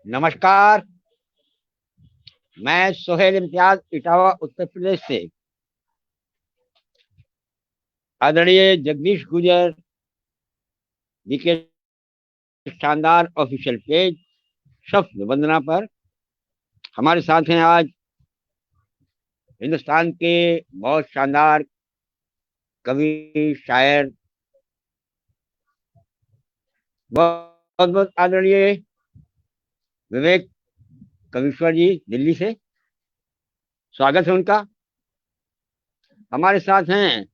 नमस्कार। मैं सोहेल इम्तियाज इटावा उत्तर प्रदेश से। आदरणीय जगदीश गुजर जी के शानदार ऑफिशियल पेज शब्द वंदना पर हमारे साथ हैं आज हिंदुस्तान के बहुत शानदार कवि शायर, बहुत बहुत आदरणीय विवेक कवीश्वर जी दिल्ली से। स्वागत है उनका। हमारे साथ हैं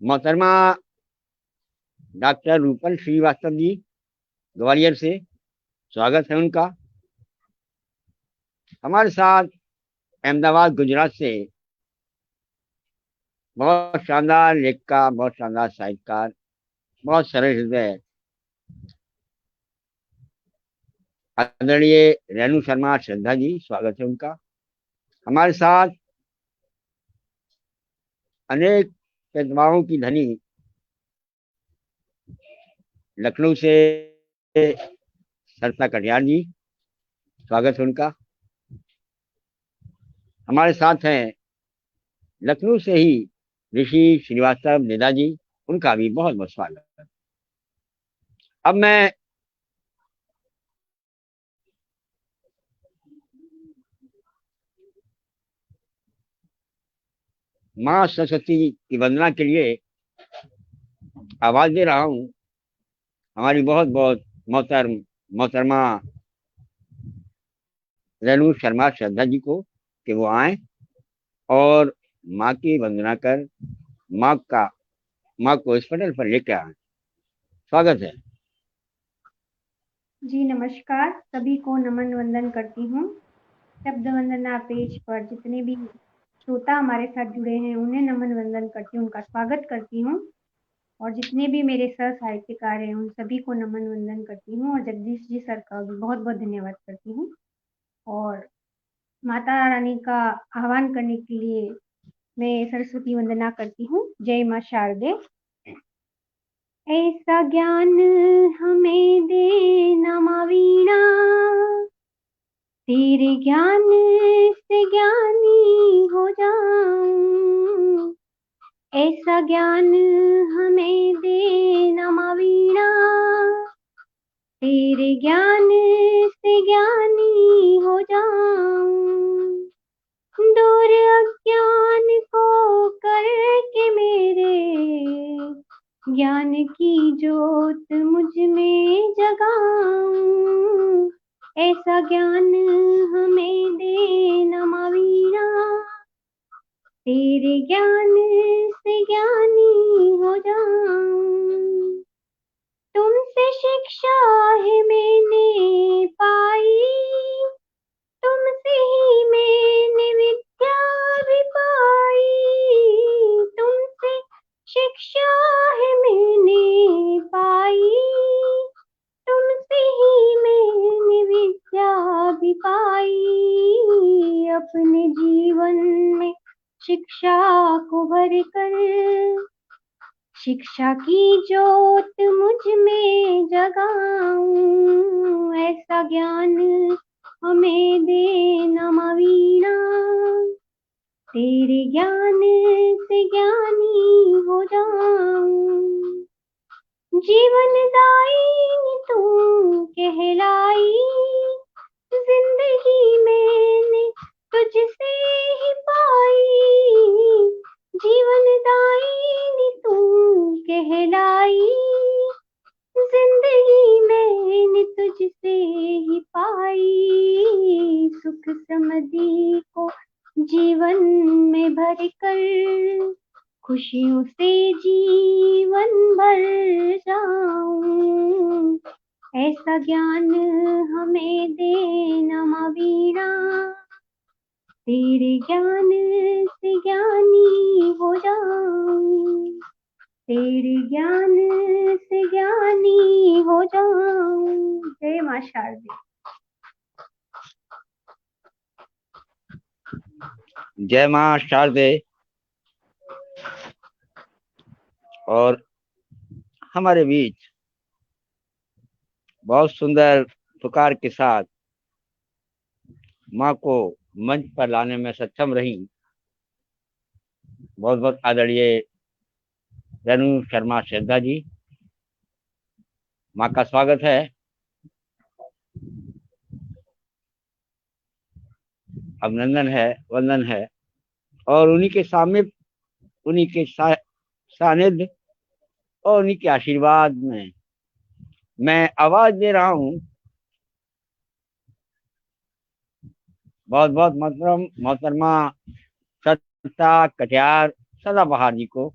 मोहतरमा डॉक्टर रूपल श्रीवास्तव जी ग्वालियर से। स्वागत है उनका। हमारे साथ अहमदाबाद गुजरात से बहुत शानदार लेखक, बहुत शानदार साहित्यकार, बहुत सरल हृदय आदरणीय रेणु शर्मा श्रद्धा जी। स्वागत है उनका। हमारे साथ अनेक प्रतिभाओं की धनी लखनऊ से सरसा कटियार जी। स्वागत है उनका। हमारे साथ हैं लखनऊ से ही ऋषि श्रीवास्तव निदा जी। उनका भी बहुत बहुत स्वागत है। अब मैं माँ सरस्वती की वंदना के लिए आवाज दे रहा हूँ हमारी बहुत बहुत मोहतरमा रेणु शर्मा श्रद्धा जी को कि वो आए और माँ की वंदना कर माँ का माँ को इस पटल पर लेकर आए। स्वागत है। जी नमस्कार, सभी को नमन वंदन करती हूँ। शब्द वंदना पेज पर जितने भी श्रोता हमारे साथ जुड़े हैं उन्हें नमन वंदन करती हूँ, उनका स्वागत करती हूँ। और जितने भी मेरे सह साहित्यकार हैं उन सभी को नमन वंदन करती हूँ और जगदीश जी सर का भी बहुत बहुत धन्यवाद करती हूँ। और माता रानी का आह्वान करने के लिए मैं सरस्वती वंदना करती हूँ। जय माँ शारदे। ऐसा ज्ञान हमें दे न माँ वीणा, तेरे ज्ञान से ज्ञानी हो जाऊं। ऐसा ज्ञान हमें दे न माँ वीणा, तेरे ज्ञान से ज्ञानी हो जाऊं। दूर अज्ञान को करके मेरे, ज्ञान की ज्योत मुझ में जगाऊं। ऐसा ज्ञान हमें दे न माँ वीणा, तेरे ज्ञान से ज्ञानी हो जाऊं। तुमसे शिक्षा है मैंने पाई, तुमसे ही मैंने विद्या भी पाई। तुमसे शिक्षा है मैंने पाई, तुमसे ही मैंने विद्या भी पाई। अपने जीवन में शिक्षा को भर कर, शिक्षा की ज्योत मुझ में जगाऊं। ऐसा ज्ञान हमें दे न माँ वीणा, तेरे ज्ञान से ज्ञानी हो जाऊं। जीवन दायिनी तू कहलाई, जिंदगी मैंने तुझसे ही पाई। जीवन दायिनी तू कहलाई, जिंदगी मैंने तुझसे ही पाई। सुख समृद्धि को जीवन में भर कर, खुशियों से जीवन भर जाऊं। ऐसा ज्ञान हमें दे न माँ वीणा, तेरे ज्ञान से ज्ञानी हो जाऊं। तेरे ज्ञान से ज्ञानी हो जाऊं। जय माँ शारदे। जय माँ शारदे। और हमारे बीच बहुत सुंदर पुकार के साथ माँ को मंच पर लाने में सक्षम रही। बहुत बहुत आदरणीय रेणु शर्मा श्रद्धा जी, माँ का स्वागत है। अभिनंदन है, वंदन है। और उन्हीं के सामने, उन्हीं के सानिध्य और उन्हीं के आशीर्वाद में मैं आवाज दे रहा हूँ। बहुत बहुत मोहतरमा सत्ता कटियार सदाबहार जी को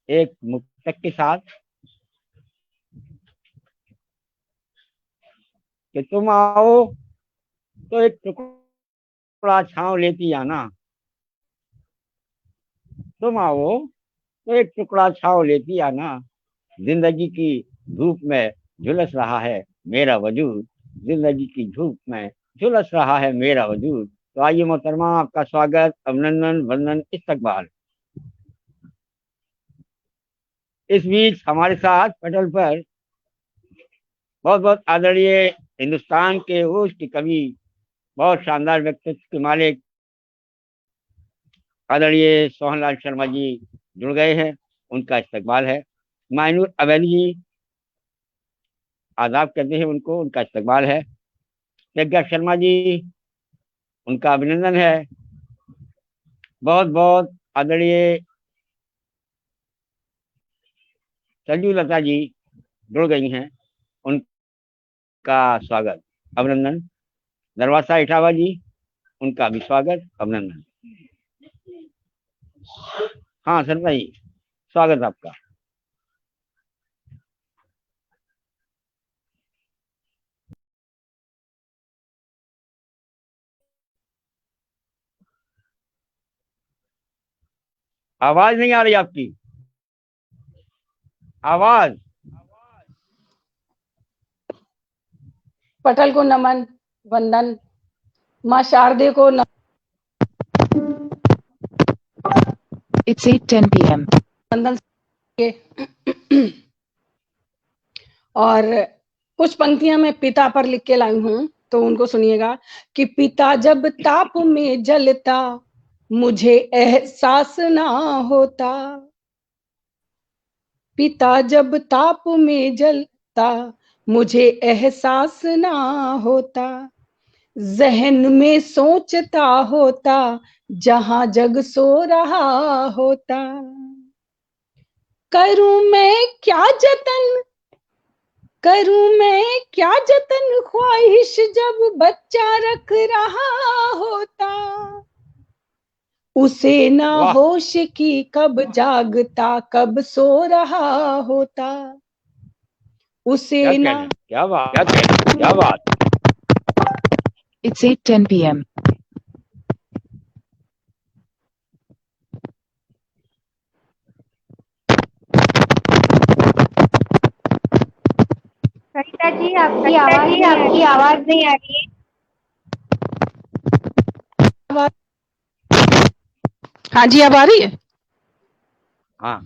एक मुक्तक के साथ कि तुम आओ तो एक टुकड़ा छांव लेती आना, तुम आओ तो एक टुकड़ा छांव लेती आना। जिंदगी की धूप में झुलस रहा है मेरा वजूद, जिंदगी की धूप में झुलस रहा है मेरा वजूद। तो आइए मोहतरमा, आपका स्वागत, अभिनंदन, वंदन, इस्तकबाल। इस बीच हमारे साथ पटल पर बहुत बहुत आदरणीय हिंदुस्तान के उच्च कवि, बहुत शानदार व्यक्तित्व के मालिक आदरणीय सोहनलाल शर्मा जी जुड़ गए हैं, उनका इस्तकबाल है। मायनूर अवैली जी, आदाब कहते हैं उनको, उनका इस्तकबाल है। प्रज्ञा शर्मा जी, उनका अभिनंदन है। बहुत बहुत आदरणीय संजू लता जी जुड़ गई हैं, उनका स्वागत, अभिनंदन। दरवासा इटावा जी, उनका भी स्वागत, अभिनंदन। हाँ सर भाई, स्वागत आपका। आवाज नहीं आ रही आपकी, आवाज। पटल को नमन वंदन, माँ शारदे को It's 8:10 p.m. वंदन के और कुछ पंक्तियां मैं पिता पर लिख के लाई हूं, तो उनको सुनिएगा कि पिता जब ताप में जलता मुझे एहसास ना होता, पिता जब ताप में जलता मुझे एहसास ना होता, जहन में सोचता होता जहां जग सो रहा होता, करूं मैं क्या जतन, करूं मैं क्या जतन, ख्वाहिश जब बच्चा रख रहा होता, उसे ना होश की कब जागता कब सो रहा होता, उसे ना। क्या बात, क्या बात। It's 8:10 p.m. सरिता जी, आपकी आवाज नहीं आ रही है। हाँ जी, अब आ रही है। हाँ।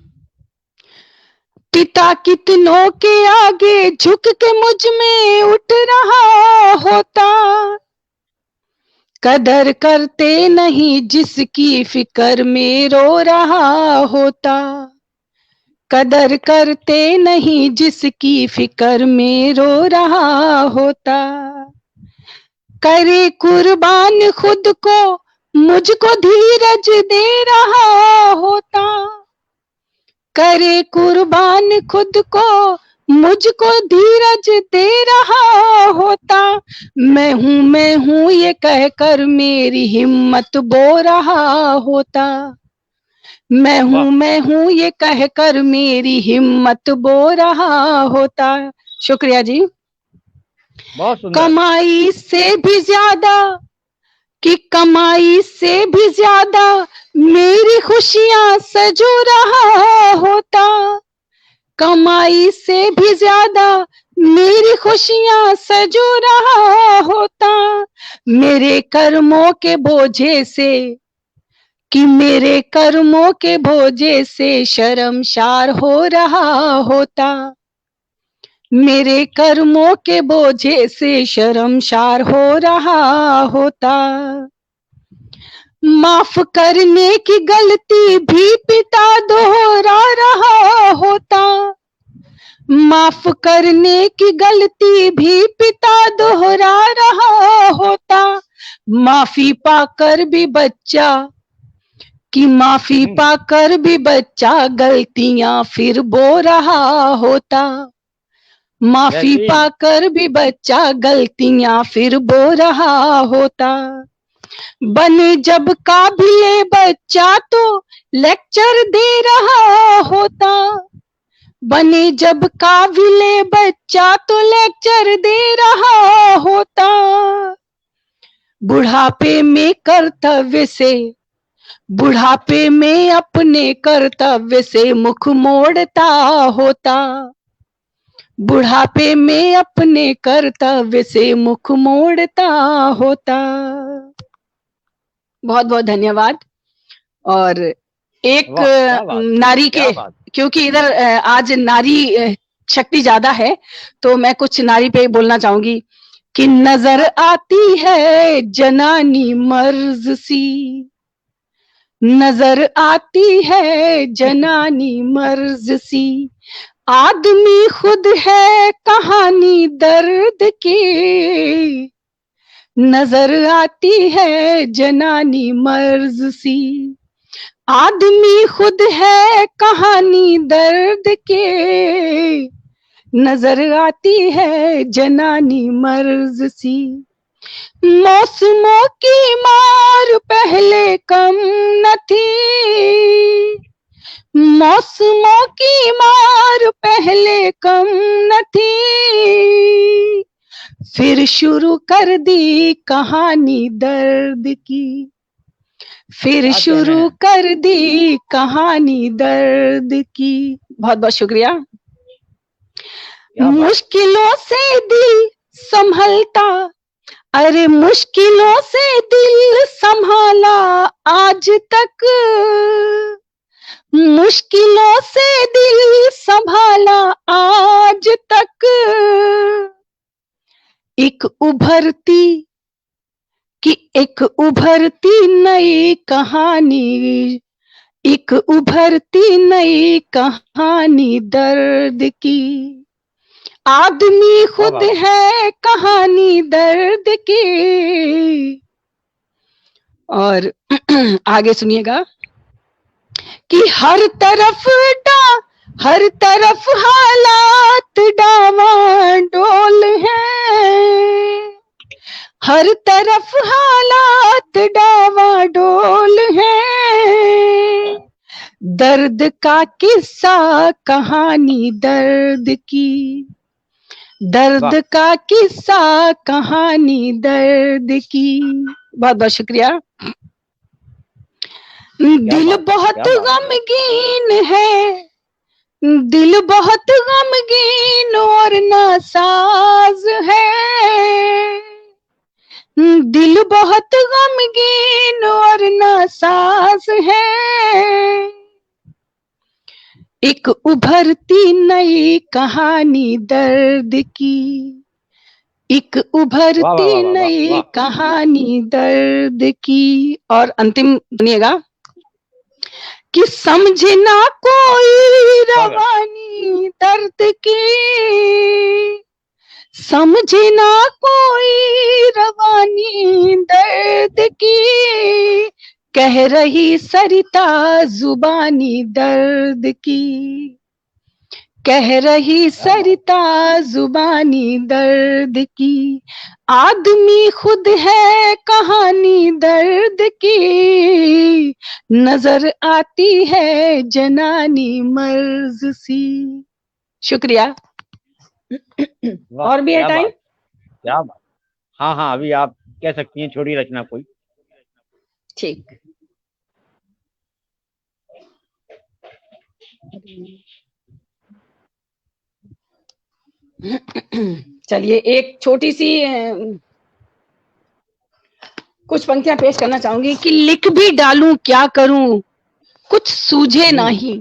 पिता कितनों के आगे झुक के मुझ में उठ रहा होता, कदर करते नहीं जिसकी फिक्र में रो रहा होता, कदर करते नहीं जिसकी फिक्र में रो रहा होता, करे कुर्बान खुद को मुझको धीरज दे रहा होता, करे कुर्बान खुद को मुझको धीरज दे रहा होता, मैं हूं ये कहकर मेरी हिम्मत बो रहा होता, मैं हूं ये कहकर मेरी हिम्मत बो रहा होता। शुक्रिया जी। बहुत सुंदर। कमाई से भी ज्यादा कि कमाई से भी ज्यादा मेरी खुशियां सजो रहा होता, कमाई से भी ज्यादा मेरी खुशियां सजो रहा होता, मेरे कर्मों के बोझे से कि मेरे कर्मों के बोझे से शर्मसार हो रहा होता, मेरे कर्मों के बोझे से शर्मसार हो रहा होता। माफ करने की गलती भी पिता दोहरा रहा होता। माफ करने की गलती भी पिता दोहरा रहा होता। माफी पाकर भी बच्चा माफी पाकर भी बच्चा गलतियां फिर बो रहा होता। माफी जैसे पाकर भी बच्चा गलतियां फिर बो रहा होता। बने जब काबिले बच्चा तो लेक्चर दे रहा होता। बने जब काबिले बच्चा तो लेक्चर दे रहा होता। बुढ़ापे में कर्तव्य से बुढ़ापे में अपने कर्तव्य से मुख मोड़ता होता। बुढ़ापे में अपने कर्तव्य से मुख मोड़ता होता। बहुत बहुत धन्यवाद। और एक वाह, क्या बात, नारी क्या के, बात। क्योंकि इधर आज नारी शक्ति ज्यादा है तो मैं कुछ नारी पे बोलना चाहूंगी कि नजर आती है जनानी मर्ज सी। नजर आती है जनानी मर्ज सी। आदमी खुद है कहानी दर्द की। नजर आती है जनानी मर्ज सी। आदमी खुद है कहानी दर्द के। नजर आती है जनानी मर्ज सी। मौसमों की मार पहले कम न थी। मौसमों की मार पहले कम न थी। फिर शुरू कर दी कहानी दर्द की। फिर क्या कहना शुरू है? कर दी कहानी दर्द की। बहुत बहुत शुक्रिया। क्या बात। मुश्किलों से दिल संभलता, अरे मुश्किलों से दिल संभाला आज तक। मुश्किलों से दिल संभाला आज तक। एक उभरती नई कहानी, एक उभरती नई कहानी दर्द की। आदमी खुद है कहानी दर्द की। और आगे सुनिएगा कि हर तरफ हालात डावाडोल हैं। हर तरफ हालात डावाडोल हैं। दर्द का किस्सा कहानी दर्द की। दर्द का किस्सा कहानी दर्द की। बहुत बहुत शुक्रिया। दिल बहुत गमगीन है, दिल बहुत गमगीन और नासाज है। दिल बहुत गमगीन और नासाज है। एक उभरती नई कहानी दर्द की। एक उभरती नई कहानी दर्द की। और अंतिम सुनिएगा कि समझे ना कोई रवानी दर्द की। समझे ना कोई रवानी दर्द की। कह रही सरिता जुबानी दर्द की। कह रही सरिता जुबानी दर्द की। आदमी खुद है कहानी दर्द की। नजर आती है जनानी मर्ज सी। शुक्रिया। और भी है टाइम? क्या बात। हाँ हाँ, अभी आप कह सकती हैं छोटी रचना कोई। ठीक। चलिए एक छोटी सी कुछ पंक्तियां पेश करना चाहूंगी कि लिख भी डालूं क्या करूं कुछ सूझे नहीं।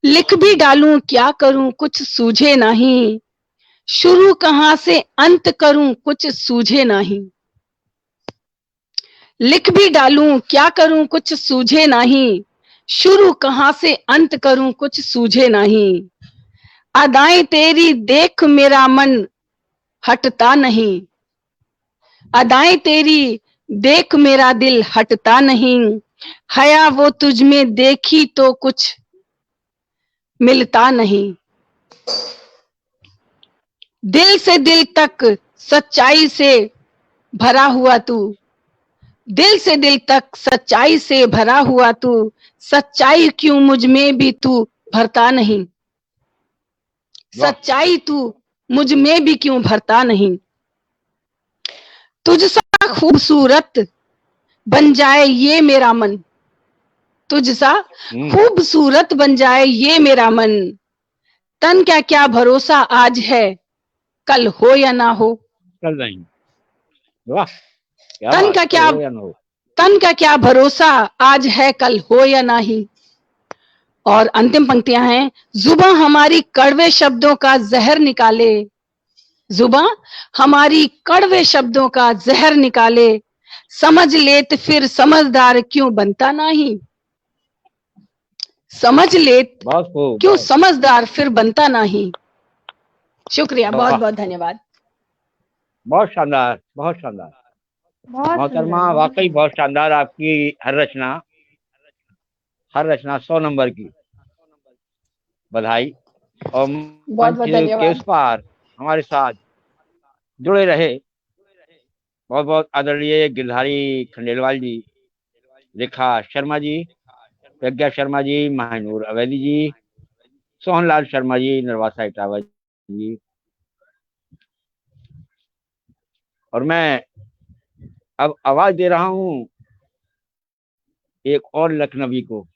लिख भी डालूं क्या करूं कुछ सूझे नहीं, शुरू कहां से अंत करूं कुछ सूझे नहीं। लिख भी डालूं क्या करूं कुछ सूझे नहीं, शुरू कहां से अंत करूं कुछ सूझे नहीं। अदाएं तेरी देख मेरा मन हटता नहीं, अदाएं तेरी देख मेरा दिल हटता नहीं। हया वो तुझ में देखी तो कुछ मिलता नहीं। दिल से दिल तक सच्चाई से भरा हुआ तू, दिल से दिल तक सच्चाई से भरा हुआ तू, सच्चाई क्यों मुझ में भी तू भरता नहीं, वाह सच्चाई तू मुझ में भी क्यों भरता नहीं। तुझसा खूबसूरत बन जाए ये मेरा मन, तुझसा खूबसूरत बन जाए ये मेरा मन। तन क्या क्या भरोसा आज है कल हो या ना हो, चल रही वाह क्या तन बात का क्या हो या ना हो। तन का क्या भरोसा आज है कल हो या नहीं। और अंतिम पंक्तियां हैं। जुबां हमारी कड़वे शब्दों का जहर निकाले, जुबां हमारी कड़वे शब्दों का जहर निकाले, समझ लेत फिर समझदार क्यों बनता नहीं, समझ लेत बहुत खूब क्यों समझदार फिर बनता नहीं। शुक्रिया, बहुत वाह बहुत धन्यवाद। बहुत शानदार बहुत शानदार। बहुत मोहतरमा सुंदर, बहुत वाकई सुंदर। बहुत शानदार आपकी हर रचना 100 नंबर की। बधाई। और बहुत मंच बहुत के उस धन्यवाद। पार हमारे साथ जुड़े रहे बहुत बहुत आदरणीय गिरधारी खंडेलवाल जी, रेखा शर्मा जी, प्रज्ञा शर्मा जी, महानूर अवैधी जी, सोहनलाल शर्मा जी, निर्वासा इटावा जी। और मैं अब आवाज दे रहा हूं एक और लखनवी को।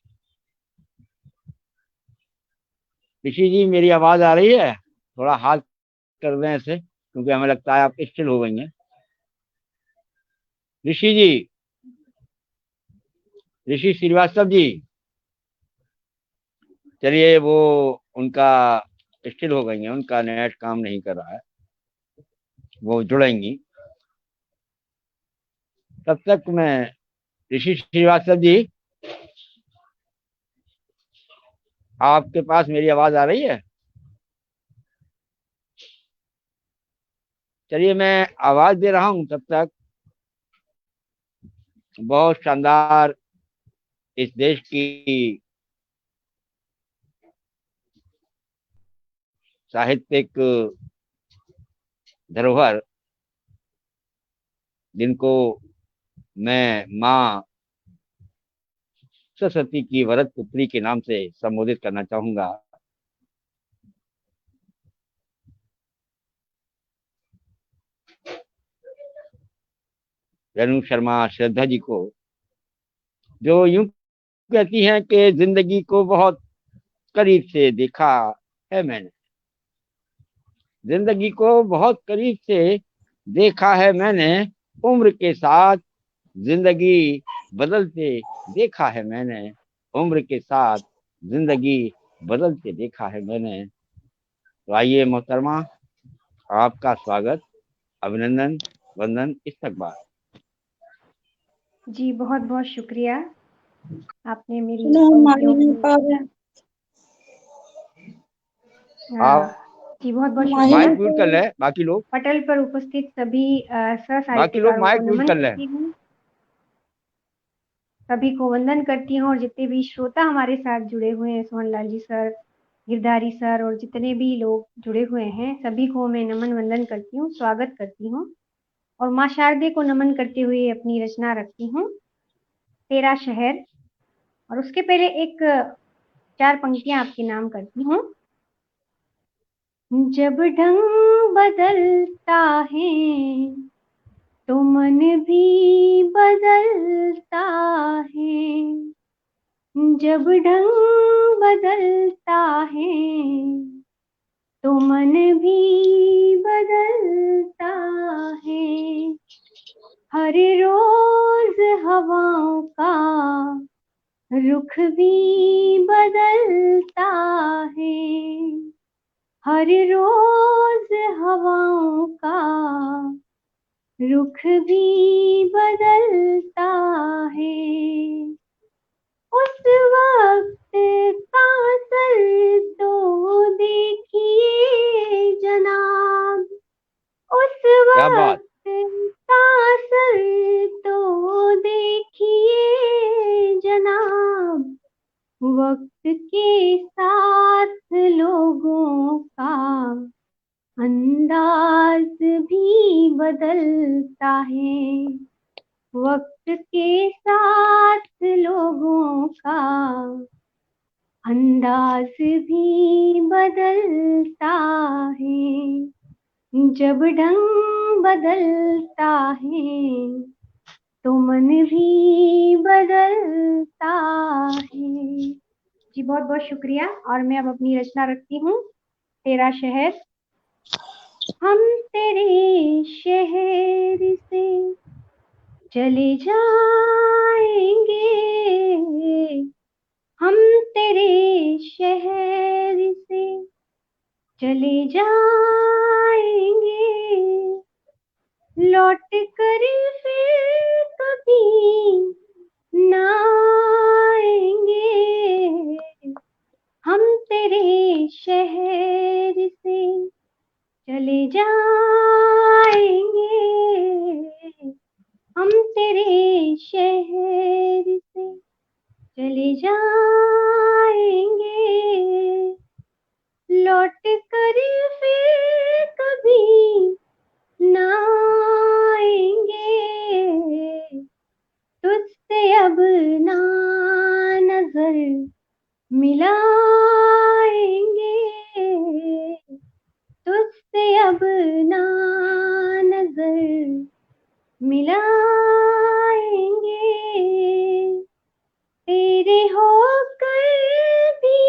ऋषि जी मेरी आवाज आ रही है? थोड़ा हाथ कर दें ऐसे, क्योंकि हमें लगता है आप स्टिल हो गई हैं। ऋषि जी, ऋषि श्रीवास्तव जी, चलिए वो उनका स्टिल हो गई है, उनका नेट काम नहीं कर रहा है, वो जुड़ेंगी। तब तक मैं ऋषि श्रीवास्तव जी, आपके पास मेरी आवाज आ रही है? चलिए मैं आवाज दे रहा हूं तब तक। बहुत शानदार इस देश की साहित्यिक धरोहर, जिनको मैं माँ सरस्वती की वरद पुत्री के नाम से संबोधित करना चाहूंगा। रेणु शर्मा श्रद्धा जी को, जो यूं कहती हैं कि जिंदगी को बहुत करीब से देखा है मैंने, जिंदगी को बहुत करीब से देखा है मैंने, उम्र के साथ जिंदगी बदलते देखा है मैंने, उम्र के साथ जिंदगी बदलते देखा है मैंने। तो आइए मोहतरमा, आपका स्वागत, अभिनंदन, वंदन, इस्तकबाल। जी बहुत बहुत शुक्रिया, आपने मेरी सुनो हम मान पंक्तियों नहीं को पा रहे हैं। आप जी बहुत बहुत माही शुक्रिया। माइक नहीं म्यूट कर लें, बाकी लोग पटल पर उपस्थित सभी बाकी लोग साहित्यकारों को माइक म्यूट नमन कर लें। करती हूँ, सभी को वंदन करती हूँ। और जितने भी श्रोता हमारे साथ जुड़े हुए हैं, सोहनलाल जी सर, गिरधारी सर और जितने भी लोग जुड़े हुए हैं, सभी को मैं नमन वंदन करती हूँ, स्वागत करती हूँ। और माँ शारदे को नमन करते हुए अपनी रचना रखती हूँ, तेरा शहर। और उसके पहले एक 4 पंक्तियां आपके नाम करती हूँ। जब ढंग बदलता है तो मन भी बदलता है, जब ढंग बदलता है तो मन भी बदलता है। हर रोज हवाओं का रुख भी बदलता हर रोज हवाओं का रुख भी बदलता है, उस वक्त का असर तो देखिए जनाब, उस क्या बात। वक्त का असर तो देखिए जनाब, वक्त के साथ लोगों का अंदाज भी बदलता है, वक्त के साथ लोगों का अंदाज भी बदलता है, जब ढंग बदलता है तो मन भी बदलता है। जी बहुत बहुत शुक्रिया। और मैं अब अपनी रचना रखती हूँ, तेरा शहर। हम तेरे शहर से चले जाएंगे, हम तेरे शहर से चले जाएंगे, लौट कर फिर कभी ना आएंगे, हम तेरे शहर से चले जाएंगे, हम तेरे शहर से चले जाएंगे, लौट कर फिर कभी ना आएंगे, तुझसे अब ना नजर मिलाएंगे, तुझसे अब ना नजर मिलाएंगे, तेरे होकर भी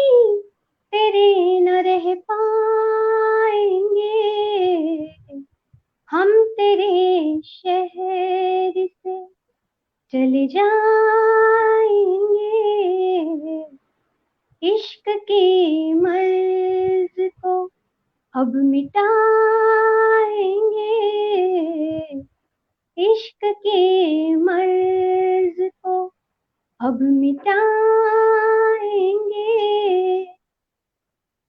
तेरे न रह पाएंगे, हम तेरे शहर से चले जाएंगे, इश्क की मर्ज को अब मिटाएंगे, इश्क के मर्ज को अब मिटाएंगे,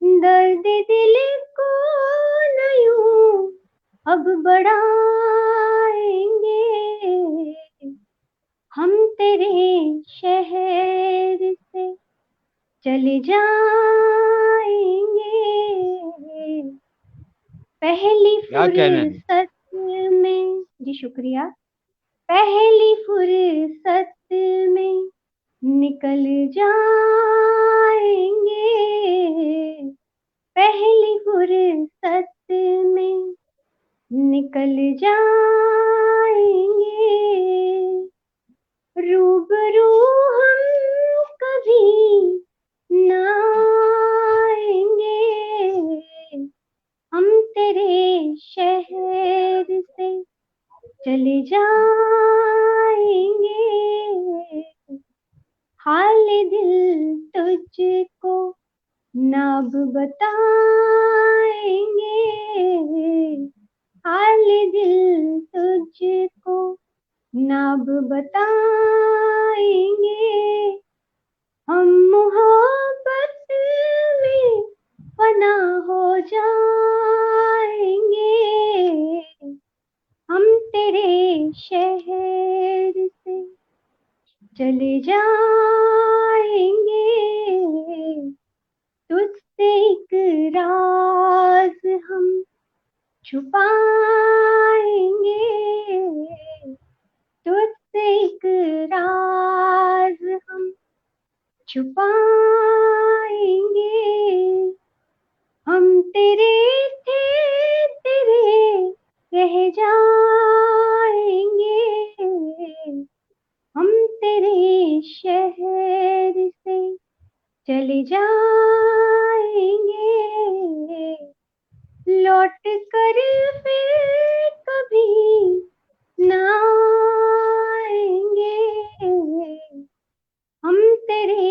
दर्द दिल को न यूं अब बढ़ाएंगे, हम तेरे शहर से चले जाएंगे, पहली क्या कहना है। फुर्सत में। जी शुक्रिया। पहली फुर्सत में निकल जाएंगे, पहली फुर्सत में निकल जाएंगे, रूबरू हम कभी ना आएंगे, हम तेरे शहर से चले जाएंगे, हाल दिल तुझको नब बताएंगे, हाल दिल तुझको नब बताएंगे, हम मोहब्बत में फना हो जाएंगे, हम तेरे शहर से चले जाएंगे, तुझसे एक राज हम छुपाएंगे, तुझसे एक राज हम छुपाएंगे, हम तेरे थे तेरे रह जाएंगे, हम तेरे शहर से चले जाएंगे, लौट कर फिर कभी ना आएंगे, हम तेरे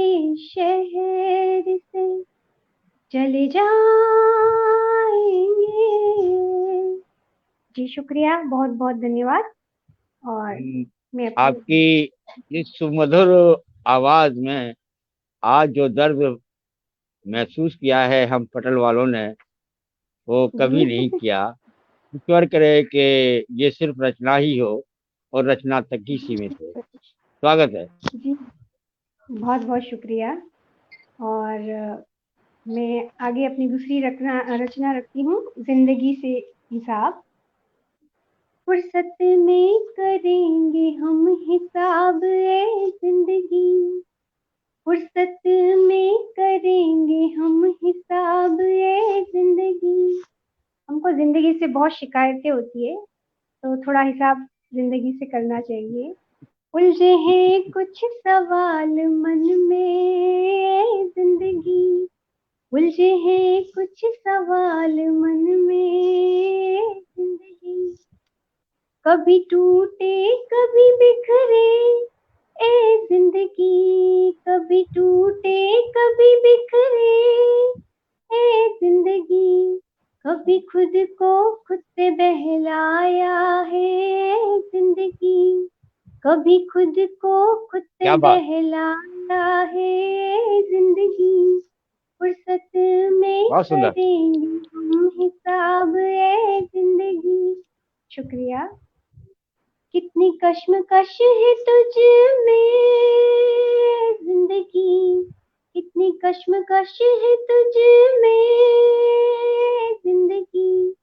शहर से चले जाएंगे। जी शुक्रिया, बहुत बहुत धन्यवाद। और मैं अपनी आपकी इस सुमधुर आवाज में आज जो दर्द महसूस किया है हम पटल वालों ने, वो कभी जी नहीं किया। ईश्वर करे कि ये सिर्फ रचना ही हो और रचना तक ही सीमित हो। स्वागत है। जी बहुत बहुत शुक्रिया। और मैं आगे अपनी दूसरी रचना रखती हूँ, जिंदगी से हिसाब। फुर्सत में करेंगे हम हिसाब ए जिंदगी, फुर्सत में करेंगे हम हिसाब ए जिंदगी। हमको जिंदगी से बहुत शिकायतें होती है, तो थोड़ा हिसाब जिंदगी से करना चाहिए। उलझे हैं कुछ सवाल मन में जिंदगी, उलझे हैं कुछ सवाल मन में जिंदगी। कभी टूटे कभी बिखरे ए जिंदगी, कभी टूटे कभी बिखरे ए जिंदगी। कभी खुद को खुद से बहलाया है जिंदगी, कभी खुद को खुद से क्या बात। बहलाया है जिंदगी। फुर्सत में बहुत सुंदर। करेंगे हम हिसाब ए जिंदगी। शुक्रिया। कितनी कश्मकश है तुझ में जिंदगी, कितनी कश्मकश है तुझ में जिंदगी।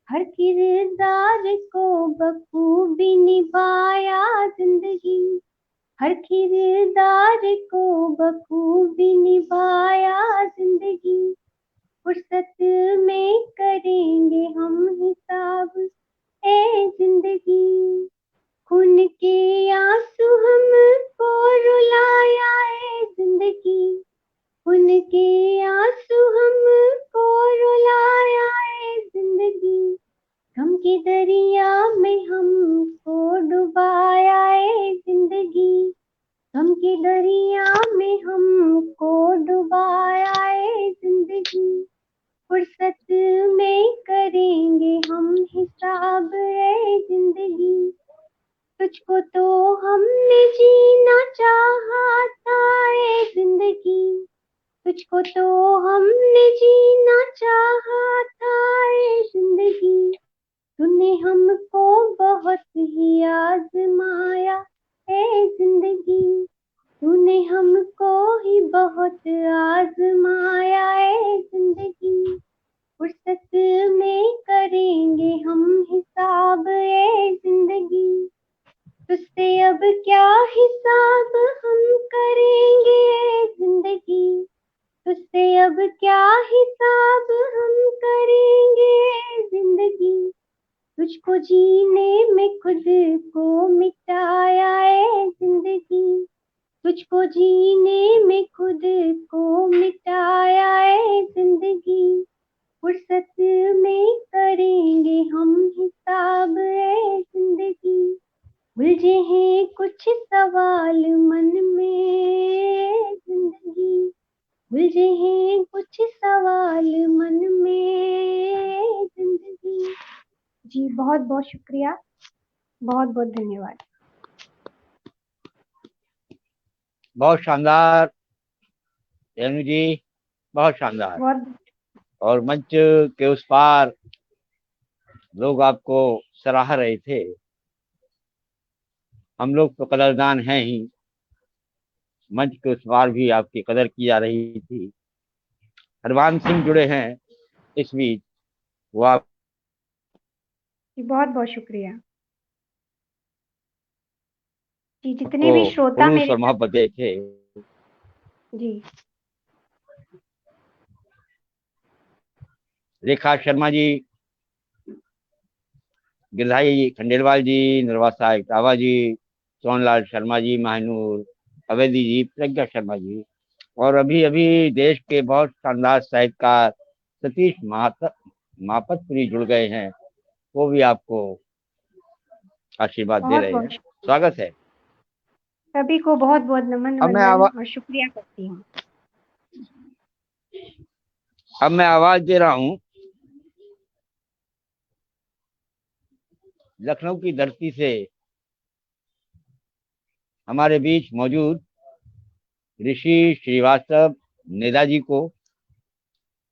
हर किरदार को बखूबी निभाया जिंदगी, हर किरदार को बखूबी निभाया जिंदगी। फुर्सत में करेंगे हम हिसाब ए जिंदगी। खून के आंसू हमको रुलाया है जिंदगी, खून के आंसू हमको रुलाया है जिंदगी। गम के दरिया में हमको डुबाया है जिंदगी, गम के दरिया में हमको डुबाया है जिंदगी। फुर्सत में करेंगे हम हिसाब है जिंदगी। तुझको तो हमने जीना चाहा था ए जिंदगी, तुझको तो हमने जीना चाहा था ए जिंदगी। तूने हमको बहुत ही आजमाया ए जिंदगी, तूने हमको ही बहुत आजमाया ए जिंदगी। फुर्सत में करेंगे हम हिसाब ए जिंदगी। तुझसे अब क्या हिसाब हम करेंगे ए जिंदगी, तुझसे अब क्या हिसाब हम करेंगे ए जिंदगी। तुझको जीने में खुद को मिटाया है जिंदगी, तुझको जीने में खुद को मिटाया है जिंदगी। फुर्सत में करेंगे हम हिसाब है जिंदगी। उलझे हैं कुछ सवाल मन में जिंदगी, उलझे हैं कुछ सवाल मन में जिंदगी। जी बहुत बहुत शुक्रिया, बहुत बहुत धन्यवाद। बहुत शानदार रेणु जी, बहुत शानदार। बहुत और मंच के उस पार लोग आपको सराह रहे थे। हम लोग तो कदरदान हैं ही, मंच के उस पार भी आपकी कदर की जा रही थी। हरवान सिंह जुड़े हैं इस बीच, वो आपको जी बहुत बहुत शुक्रिया। जी जितने भी श्रोता खुलूस मेरे और मोहब्बत दे थे। जी रेखा शर्मा जी, गिरधारी खंडेलवाल जी, निर्वासा इकतावा जी, सोनलाल शर्मा जी, महानूर अवैधी जी, प्रज्ञा शर्मा जी, और अभी अभी देश के बहुत शानदार साहित्यकार सतीश मापतपुरी जुड़ गए हैं। वो भी आपको आशीर्वाद दे बहुत रहे हैं। बहुत स्वागत है। सभी को बहुत बहुत नमन अब मैं वंदन और शुक्रिया करती हूँ। अब मैं आवाज दे रहा हूँ लखनऊ की धरती से हमारे बीच मौजूद ऋषि श्रीवास्तव नेताजी को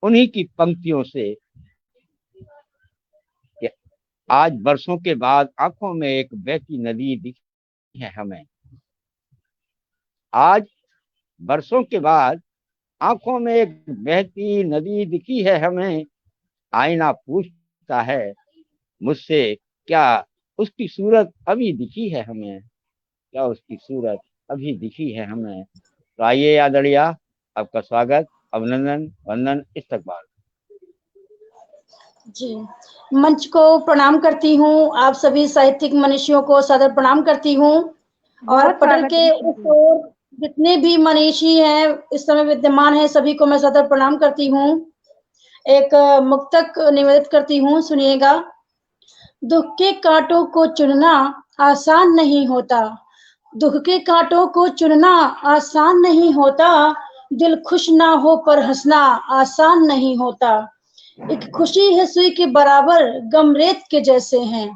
उन्हीं की पंक्तियों से कि आज बरसों के बाद आंखों में एक बहती नदी दिखी है हमें। आज बरसों के बाद आंखों में एक बहती नदी दिखी है हमें। आईना पूछता है मुझसे, क्या उसकी सूरत अभी दिखी है हमें? क्या उसकी सूरत अभी दिखी है हमें? तो आइए आदरणीय, आपका स्वागत, अभिनंदन, वंदन, इस्तकबाल। जी, मंच को प्रणाम करती हूँ। आप सभी साहित्यिक मनीषियों को सादर प्रणाम करती हूँ। और बहुत पटल स्वागत के है उस ओर जितने भी मनीषी हैं इस समय विद्यमान हैं, सभी को मैं सादर प्रणाम करती हूँ। एक मुक्तक निवेदित करती हूँ, सुनिएगा। दुख के कांटों को चुनना आसान नहीं होता, दुख के कांटों को चुनना आसान नहीं होता, दिल खुश ना हो पर हंसना आसान नहीं होता। एक खुशी है सुई के बराबर गम रेत के जैसे हैं,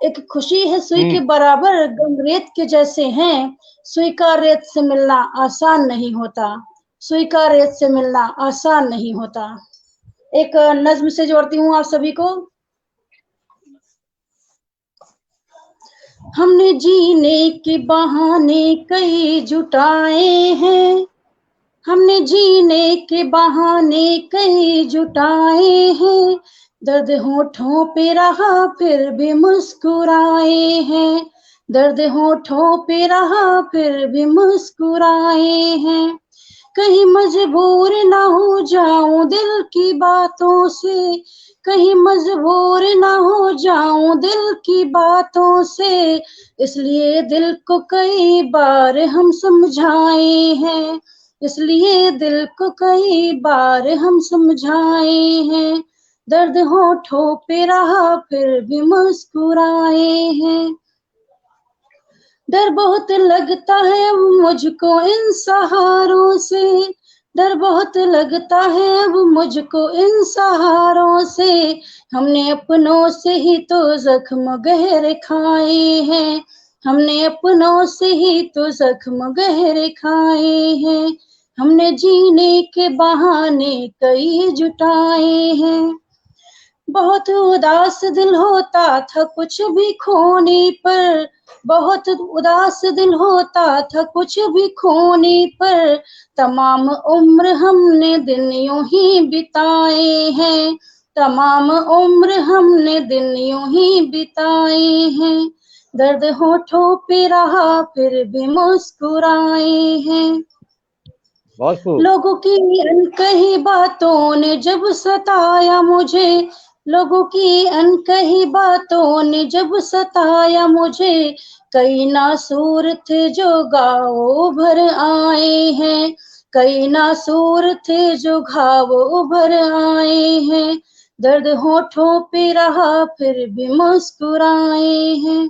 एक खुशी है सुई के बराबर गम रेत के जैसे हैं, सुई का रेत से मिलना आसान नहीं होता, सुई का रेत से मिलना आसान नहीं होता। एक नज्म से जोड़ती हूँ आप सभी को। हमने जीने के बहाने कई जुटाए हैं, हमने जीने के बहाने कई जुटाए हैं, दर्द होठों पे रहा फिर भी मुस्कुराए हैं, दर्द होठों पे रहा फिर भी मुस्कुराए हैं। कहीं मजबूर ना हो जाऊं दिल की बातों से, कहीं मजबूर ना हो जाऊं दिल की बातों से, इसलिए दिल को कई बार हम समझाए हैं, इसलिए दिल को कई बार हम समझाए हैं, दर्द होठों पे रहा फिर भी मुस्कुराए हैं। डर बहुत लगता है अब मुझको इन सहारों से, डर बहुत लगता है अब मुझको इन सहारों से, हमने अपनों से ही तो जख्म गहरे खाए हैं, हमने अपनों से ही तो जख्म गहरे खाए हैं, हमने जीने के बहाने कई जुटाए हैं। बहुत उदास दिल होता था कुछ भी खोने पर, बहुत उदास दिल होता था कुछ भी खोने पर, तमाम उम्र हमने दिन यूं ही बिताए हैं, तमाम उम्र हमने दिन यूं ही बिताए हैं, दर्द होठों पे रहा फिर भी मुस्कुराए हैं। बहुत खूब। लोगों की अनकही बातों ने जब सताया मुझे, लोगों की अनकही बातों ने जब सताया मुझे, कई नासूर थे जो घाव भर आए हैं, कई नासूर थे जो घाव भर आए हैं, दर्द होठों पे रहा फिर भी मुस्कुराए हैं।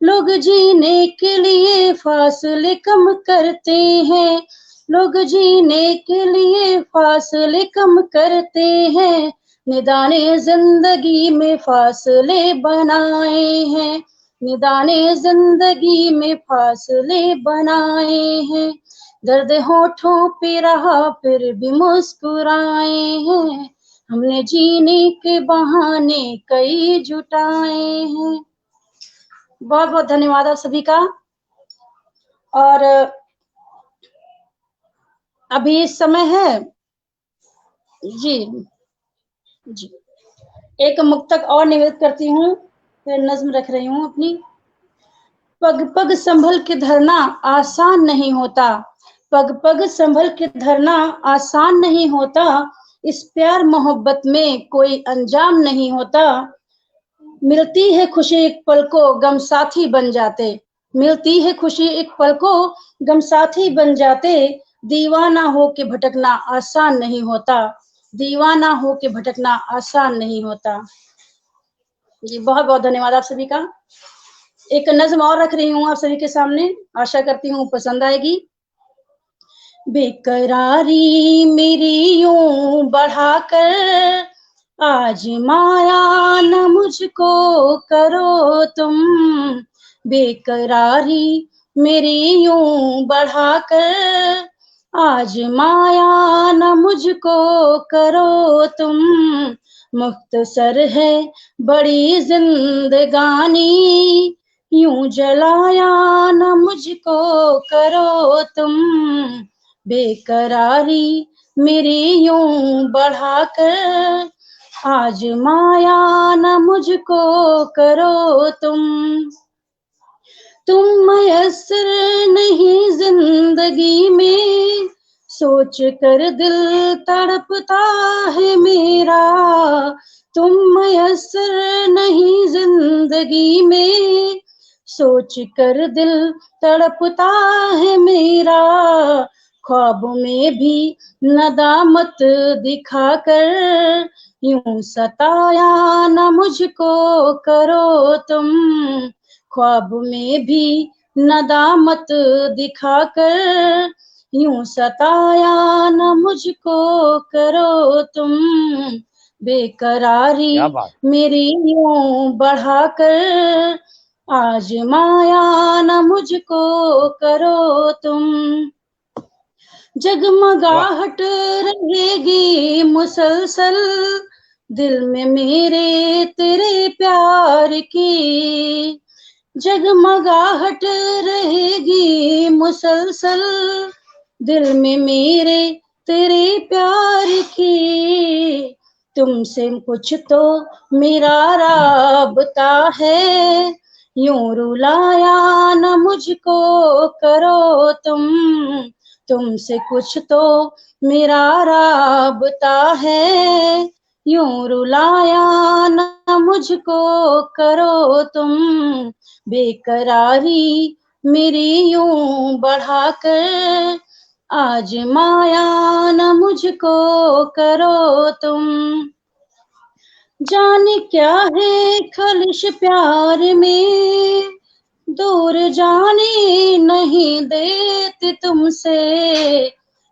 लोग जीने के लिए फासले कम करते हैं, लोग जीने के लिए फासले कम करते हैं, निदाने जिंदगी में फासले बनाए हैं, निदाने जिंदगी में फासले बनाए हैं, दर्द होठों पे रहा फिर भी मुस्कुराए हैं, हमने जीने के बहाने कई जुटाए हैं। बहुत बहुत धन्यवाद आप सभी का। और अभी समय है जी जी, एक मुक्तक और निवेदित करती हूँ, फिर नज्म रख रही हूँ अपनी। पग पग संभल के धरना आसान नहीं होता, पग पग संभल के धरना आसान नहीं होता, इस प्यार मोहब्बत में कोई अंजाम नहीं होता, मिलती है खुशी एक पल को गम साथी बन जाते, मिलती है खुशी एक पल को गम साथी बन जाते, दीवाना हो के भटकना आसान नहीं होता, दीवाना हो के भटकना आसान नहीं होता। जी बहुत बहुत धन्यवाद आप सभी का। एक नज्म और रख रही हूँ आप सभी के सामने, आशा करती हूँ पसंद आएगी। बेकरारी मेरी यूं बढ़ाकर आज माया न मुझको करो तुम, बेकरारी मेरी यूं बढ़ाकर। आज माया न मुझको करो तुम, मुख्तसर है बड़ी जिंदगानी, यूं जलाया न मुझको करो तुम, बेकरारी मेरी यूं बढ़ाकर। आज माया न मुझको करो तुम मयस्सर नहीं जिंदगी में, सोच कर दिल तड़पता है मेरा। तुम मयस्सर नहीं जिंदगी में, सोच कर दिल तड़पता है मेरा। ख्वाब में भी नदामत दिखाकर, यूं सताया न मुझको करो तुम, ख्वाब में भी नदामत दिखाकर, यूं सताया न मुझको करो तुम, बेकरारी क्या बात। मेरी यूं बढ़ाकर। आज माया न मुझको करो तुम, जगमगाहट रहेगी मुसलसल, दिल में मेरे तेरे प्यार की। जगमगाहट रहेगी मुसलसल, दिल में मेरे तेरे प्यार की। तुमसे कुछ तो मेरा राबता है, यूं रुलाया न मुझको करो तुमसे कुछ तो मेरा राबता है, यूं रुलाया न मुझको करो तुम, बेकरारी मेरी यूं बढ़ाकर। आज माया न मुझको करो तुम, जाने क्या है खलिश प्यार में, दूर जाने नहीं देती तुमसे।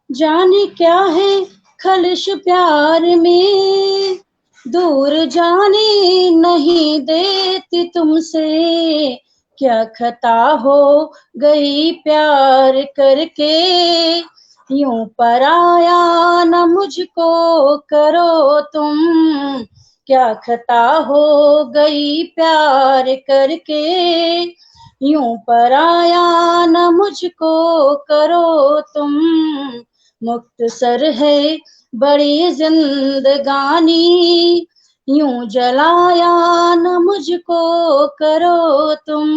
जाने क्या है खलिश प्यार में, दूर जाने नहीं देती तुमसे। क्या खता हो गई प्यार करके, यूं पराया न मुझको करो तुम। क्या खता हो गई प्यार करके, यूं पराया न मुझको करो तुम। मुख्तसर है बड़ी जिंदगानी, यूं जलाया न मुझको करो तुम।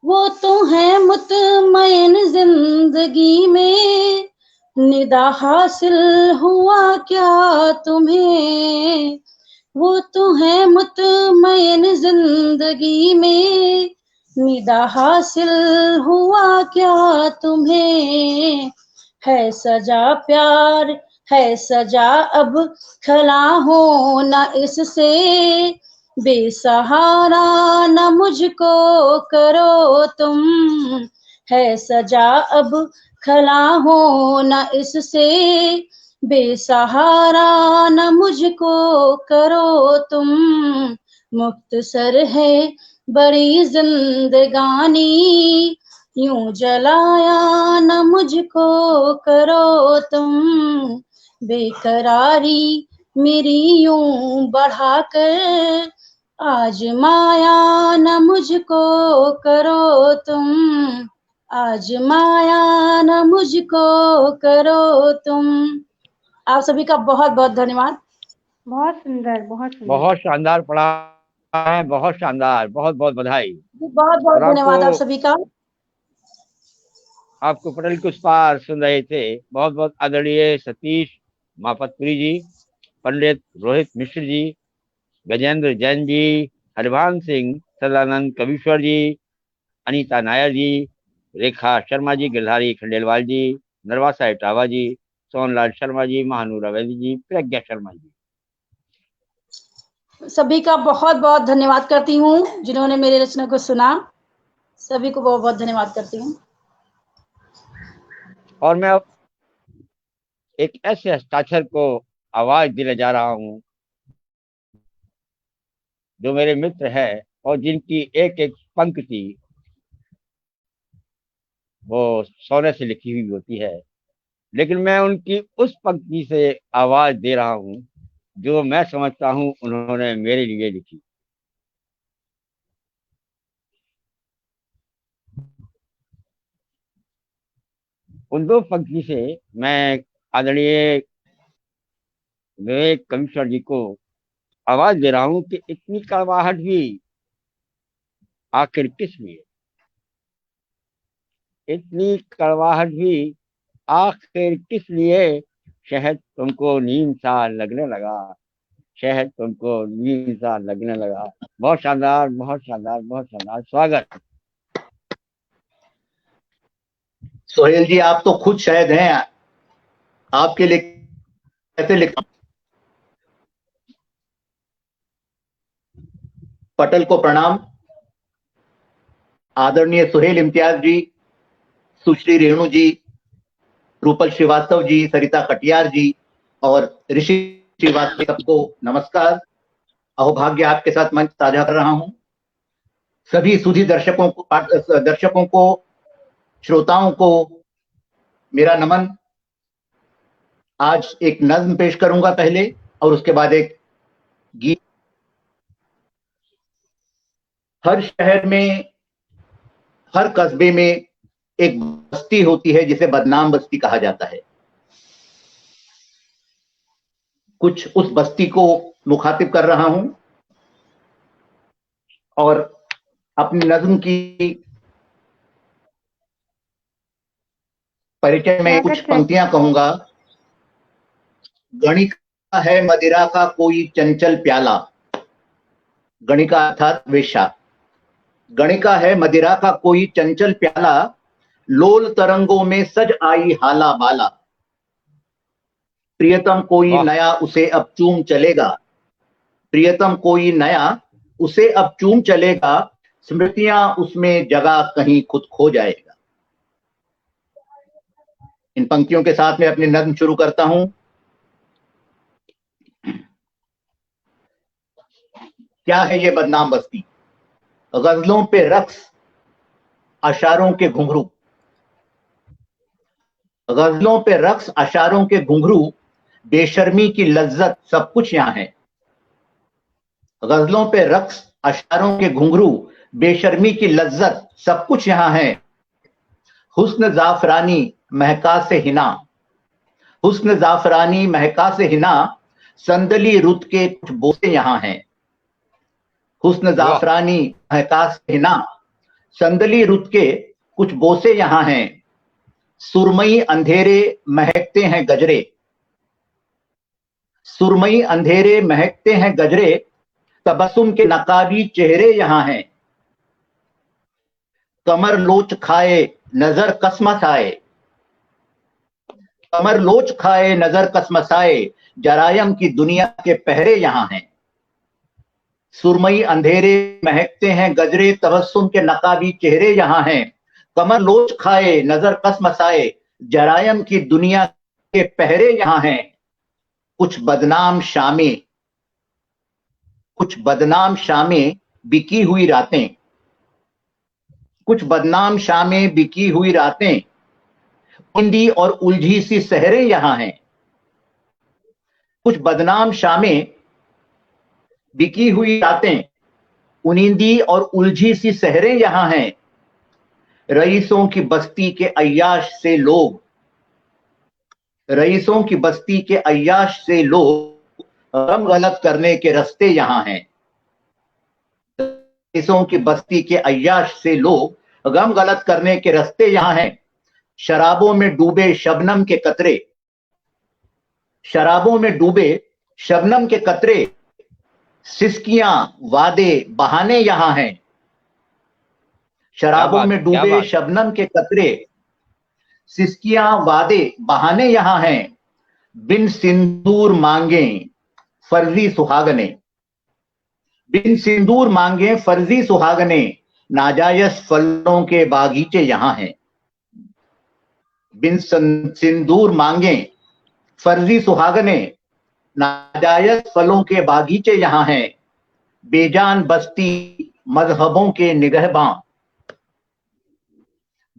वो तो है मुतमईन जिंदगी में, निदा हासिल हुआ क्या तुम्हें। वो तो है मुतमईन जिंदगी में, निदा हासिल हुआ क्या तुम्हें। है सजा प्यार है सजा अब खला हो न इससे, बेसहारा न मुझको करो तुम। है सजा अब खला हो न इससे, बेसहारा न मुझको करो तुम। मुख्तसर है बड़ी जिंदगानी, यूं जलाया न मुझको करो तुम। बेकरारी मेरी यूं बढ़ाकर, आज माया न मुझको करो तुम। आज माया न मुझको करो तुम। आप सभी का बहुत बहुत धन्यवाद। बहुत सुंदर, बहुत सुंदर। बहुत शानदार पढ़ा है, बहुत शानदार, बहुत बहुत बधाई। बहुत बहुत और धन्यवाद आप सभी का। आपको पटल के उस पार सुन रहे थे बहुत बहुत आदरणीय सतीश मापतपुरी जी, पंडित रोहित मिश्र जी, गजेंद्र जैन जी, हरिभान सिंह, सदानंद कवीश्वर जी, अनीता नायर जी, रेखा शर्मा जी, गिरधारी खंडेलवाल जी, नरवासा इटावा जी, सोनलाल शर्मा जी, महानूर अवैधी जी, प्रज्ञा शर्मा जी। सभी का बहुत बहुत धन्यवाद करती हूँ जिन्होंने मेरे रचना को सुना। सभी को बहुत बहुत धन्यवाद करती हूँ। और मैं अब एक ऐसे हस्ताक्षर को आवाज देने जा रहा हूँ जो मेरे मित्र है और जिनकी एक एक पंक्ति वो सोने से लिखी हुई होती है, लेकिन मैं उनकी उस पंक्ति से आवाज दे रहा हूँ जो मैं समझता हूँ उन्होंने मेरे लिए लिखी। उन दो पंक्ति से मैं आदरणीय विवेक कमिश्नर जी को आवाज दे रहा हूँ कि इतनी कड़वाहट भी आखिर किस लिए, इतनी कड़वाहट भी आखिर किस लिए। शहद तुमको नींद सा लगने लगा, शहद तुमको नींद सा लगने लगा। बहुत शानदार, बहुत शानदार, बहुत शानदार। स्वागत। सोहेल जी, आप तो खुद शहद हैं, आपके लिए कैसे लिखा। पटल को प्रणाम। आदरणीय सुहेल इम्तियाज जी, सुश्री रेणु जी, रूपल श्रीवास्तव जी, सरिता कटियार जी और ऋषि श्रीवास्तव, सबको नमस्कार। अहोभाग्य आपके साथ मंच साझा कर रहा हूं। सभी सुधी दर्शकों को श्रोताओं को मेरा नमन। आज एक नज्म पेश करूंगा पहले और उसके बाद एक गीत। हर शहर में, हर कस्बे में एक बस्ती होती है जिसे बदनाम बस्ती कहा जाता है। कुछ उस बस्ती को मुखातिब कर रहा हूं और अपनी नज्म की परिचय में कुछ पंक्तियां कहूंगा। गणिका है मदिरा का कोई चंचल प्याला, गणिका अर्थात वेश्या। गणिका है मदिरा का कोई चंचल प्याला, लोल तरंगों में सज आई हाला बाला। प्रियतम कोई नया उसे अब चूम चलेगा, प्रियतम कोई नया उसे अब चूम चलेगा, स्मृतियां उसमें जगह कहीं खुद खो जाएगा। इन पंक्तियों के साथ में अपनी नज्म शुरू करता हूं। क्या है ये बदनाम बस्ती। गजलों पे रक्स, अशारों के घुंघरू। गजलों पे रक्स, अशारों के घुंघरू, बेशर्मी की लज्जत सब कुछ यहां है। गजलों पे रक्स, अशारों के घुंघरू, बेशर्मी की लज्जत सब कुछ यहां है। हुस्न जाफरानी महका से हिना, हुस्न जाफरानी महका से हिना, संदली रुत के कुछ बोसे यहां हैं। हुस्न जाफरानी महका से हिना, संदली रुत के कुछ बोसे यहां हैं। सुरमई अंधेरे महकते हैं गजरे, सुरमई अंधेरे महकते हैं गजरे, तबस्सुम के नकाबी चेहरे यहां हैं। कमर लोच खाए नजर कसमसाए, कमर लोच खाए नजर कसमसाए, जरायम की दुनिया के पहरे यहां हैं। सुरमई अंधेरे महकते हैं गजरे, तबस्सुम के नकाबी चेहरे यहां हैं। कमर लोच खाए नजर कसमसाए, जरायम की दुनिया के पहरे यहां हैं। कुछ बदनाम शामें, कुछ बदनाम शामें बिकी हुई रातें, कुछ बदनाम शामें बिकी हुई रातें, उंधी और उलझी सी सहरें यहां हैं। कुछ बदनाम शामें बिकी हुई रातें, उनिंदी और उलझी सी सहरें यहां हैं। रईसों की बस्ती के अय्याश से लोग, रईसों की बस्ती के अय्याश से लोग गम गलत करने के रास्ते यहां हैं। रईसों की बस्ती के अय्याश से लोग गम गलत करने के रास्ते यहां हैं। शराबों में डूबे शबनम के कतरे, शराबों में डूबे शबनम के कतरे, सिसकियां वादे बहाने यहां हैं। शराबों में डूबे शबनम के कतरे, सिसकियां वादे बहाने यहां हैं। बिन सिंदूर मांगे फर्जी सुहागने, बिन सिंदूर मांगे फर्जी सुहागने, नाजायज फलों के बागीचे यहां हैं। बिन सिंदूर मांगे फर्जी सुहागने, नाजायज फलों के बागीचे यहां हैं। बेजान बस्ती मजहबों के निगहबां,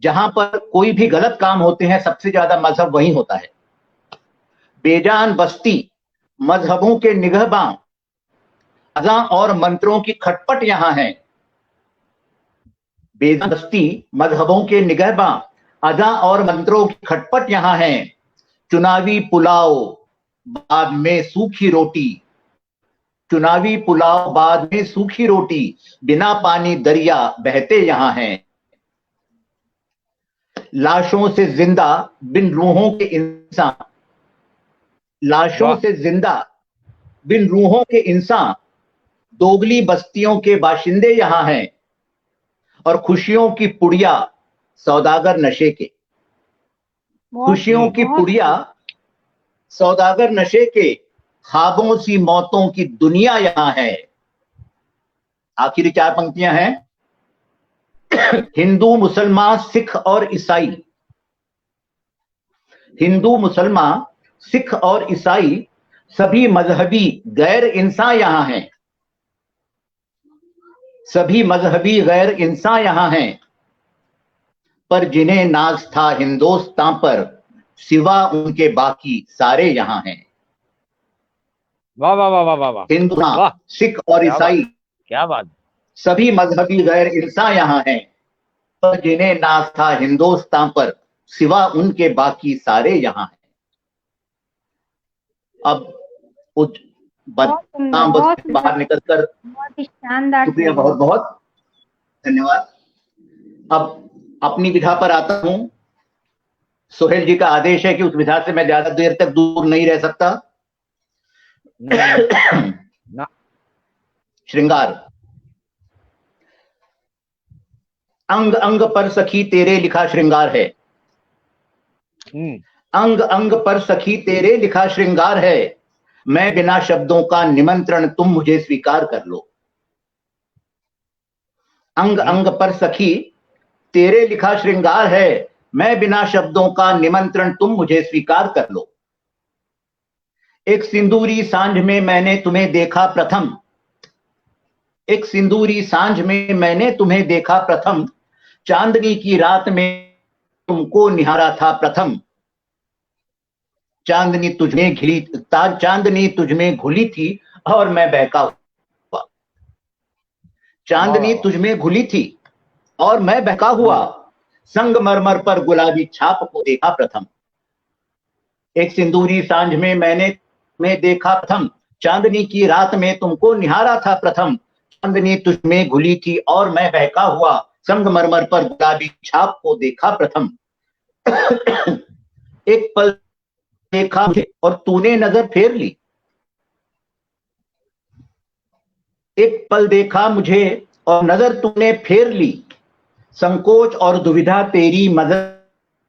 जहां पर कोई भी गलत काम होते हैं सबसे ज्यादा मजहब वही होता है। बेजान बस्ती मजहबों के निगहबां, अज़ां और मंत्रों की खटपट यहां है। बेजान बस्ती मजहबों के निगहबां, अज़ां और मंत्रों की खटपट यहां है। चुनावी पुलाव बाद में सूखी रोटी, चुनावी पुलाव बाद में सूखी रोटी, बिना पानी दरिया बहते यहां हैं। लाशों से जिंदा बिन रूहों के इंसान, लाशों वाह। से जिंदा बिन रूहों के इंसान, दोगली बस्तियों के बाशिंदे यहां हैं। और खुशियों की पुड़िया सौदागर नशे के, खुशियों की पुड़िया सौदागर नशे के, ख्वाबों सी मौतों की दुनिया यहां है। आखिरी 4 पंक्तियां हैं। हिंदू मुसलमान सिख और ईसाई, हिंदू मुसलमान सिख और ईसाई सभी मजहबी गैर इंसान यहां हैं। सभी मजहबी गैर इंसान यहां हैं। पर जिन्हें नाज था हिंदुस्तान पर, सिवा उनके बाकी सारे यहां हैं। वाह वाह वाह वाह वाह वाह, हिंदू वाह, सिख और क्या ईसाई क्या बात। सभी मजहबी गैर इंसान यहां हैं। पर जिन्हें नाज था हिंदुस्तान पर, सिवा उनके बाकी सारे यहां हैं। अब उस बहुत सुंदर, बदनाम बहुत बस्ती से बाहर सुंदर, निकलकर, बहुत ही शानदार शुक्रिया, शेर है। बहुत बहुत धन्यवाद। अब अपनी विधा पर आता हूं। सोहेल जी का आदेश है कि उस विधा से मैं ज्यादा देर तक दूर नहीं रह सकता। ना। श्रृंगार। अंग अंग पर सखी तेरे लिखा श्रृंगार है। अंग अंग पर सखी तेरे लिखा श्रृंगार है। मैं बिना शब्दों का निमंत्रण तुम मुझे स्वीकार कर लो। अंग अंग पर सखी तेरे लिखा श्रृंगार है। मैं बिना शब्दों का निमंत्रण तुम मुझे स्वीकार कर लो। एक सिंदूरी सांझ में मैंने तुम्हें देखा प्रथम, एक सिंदूरी सांझ में मैंने तुम्हें देखा प्रथम। चांदनी की रात में तुमको निहारा था प्रथम। चांदनी तुझमें घिली, चांदनी तुझमें घुली थी और मैं बहका हुआ। चांदनी तुझमें घुली थी और मैं बहका हुआ। संगमरमर पर गुलाबी छाप को देखा प्रथम। एक सिंदूरी सांझ में मैंने तुम्हें देखा प्रथम। चांदनी की रात में तुमको निहारा था प्रथम। चांदनी तुझमें घुली थी और मैं बहका हुआ। संगमरमर पर गुलाबी छाप को देखा प्रथम। एक पल देखा मुझे और तूने नजर फेर ली। एक पल देखा मुझे और नजर तूने फेर ली। संकोच और दुविधा तेरी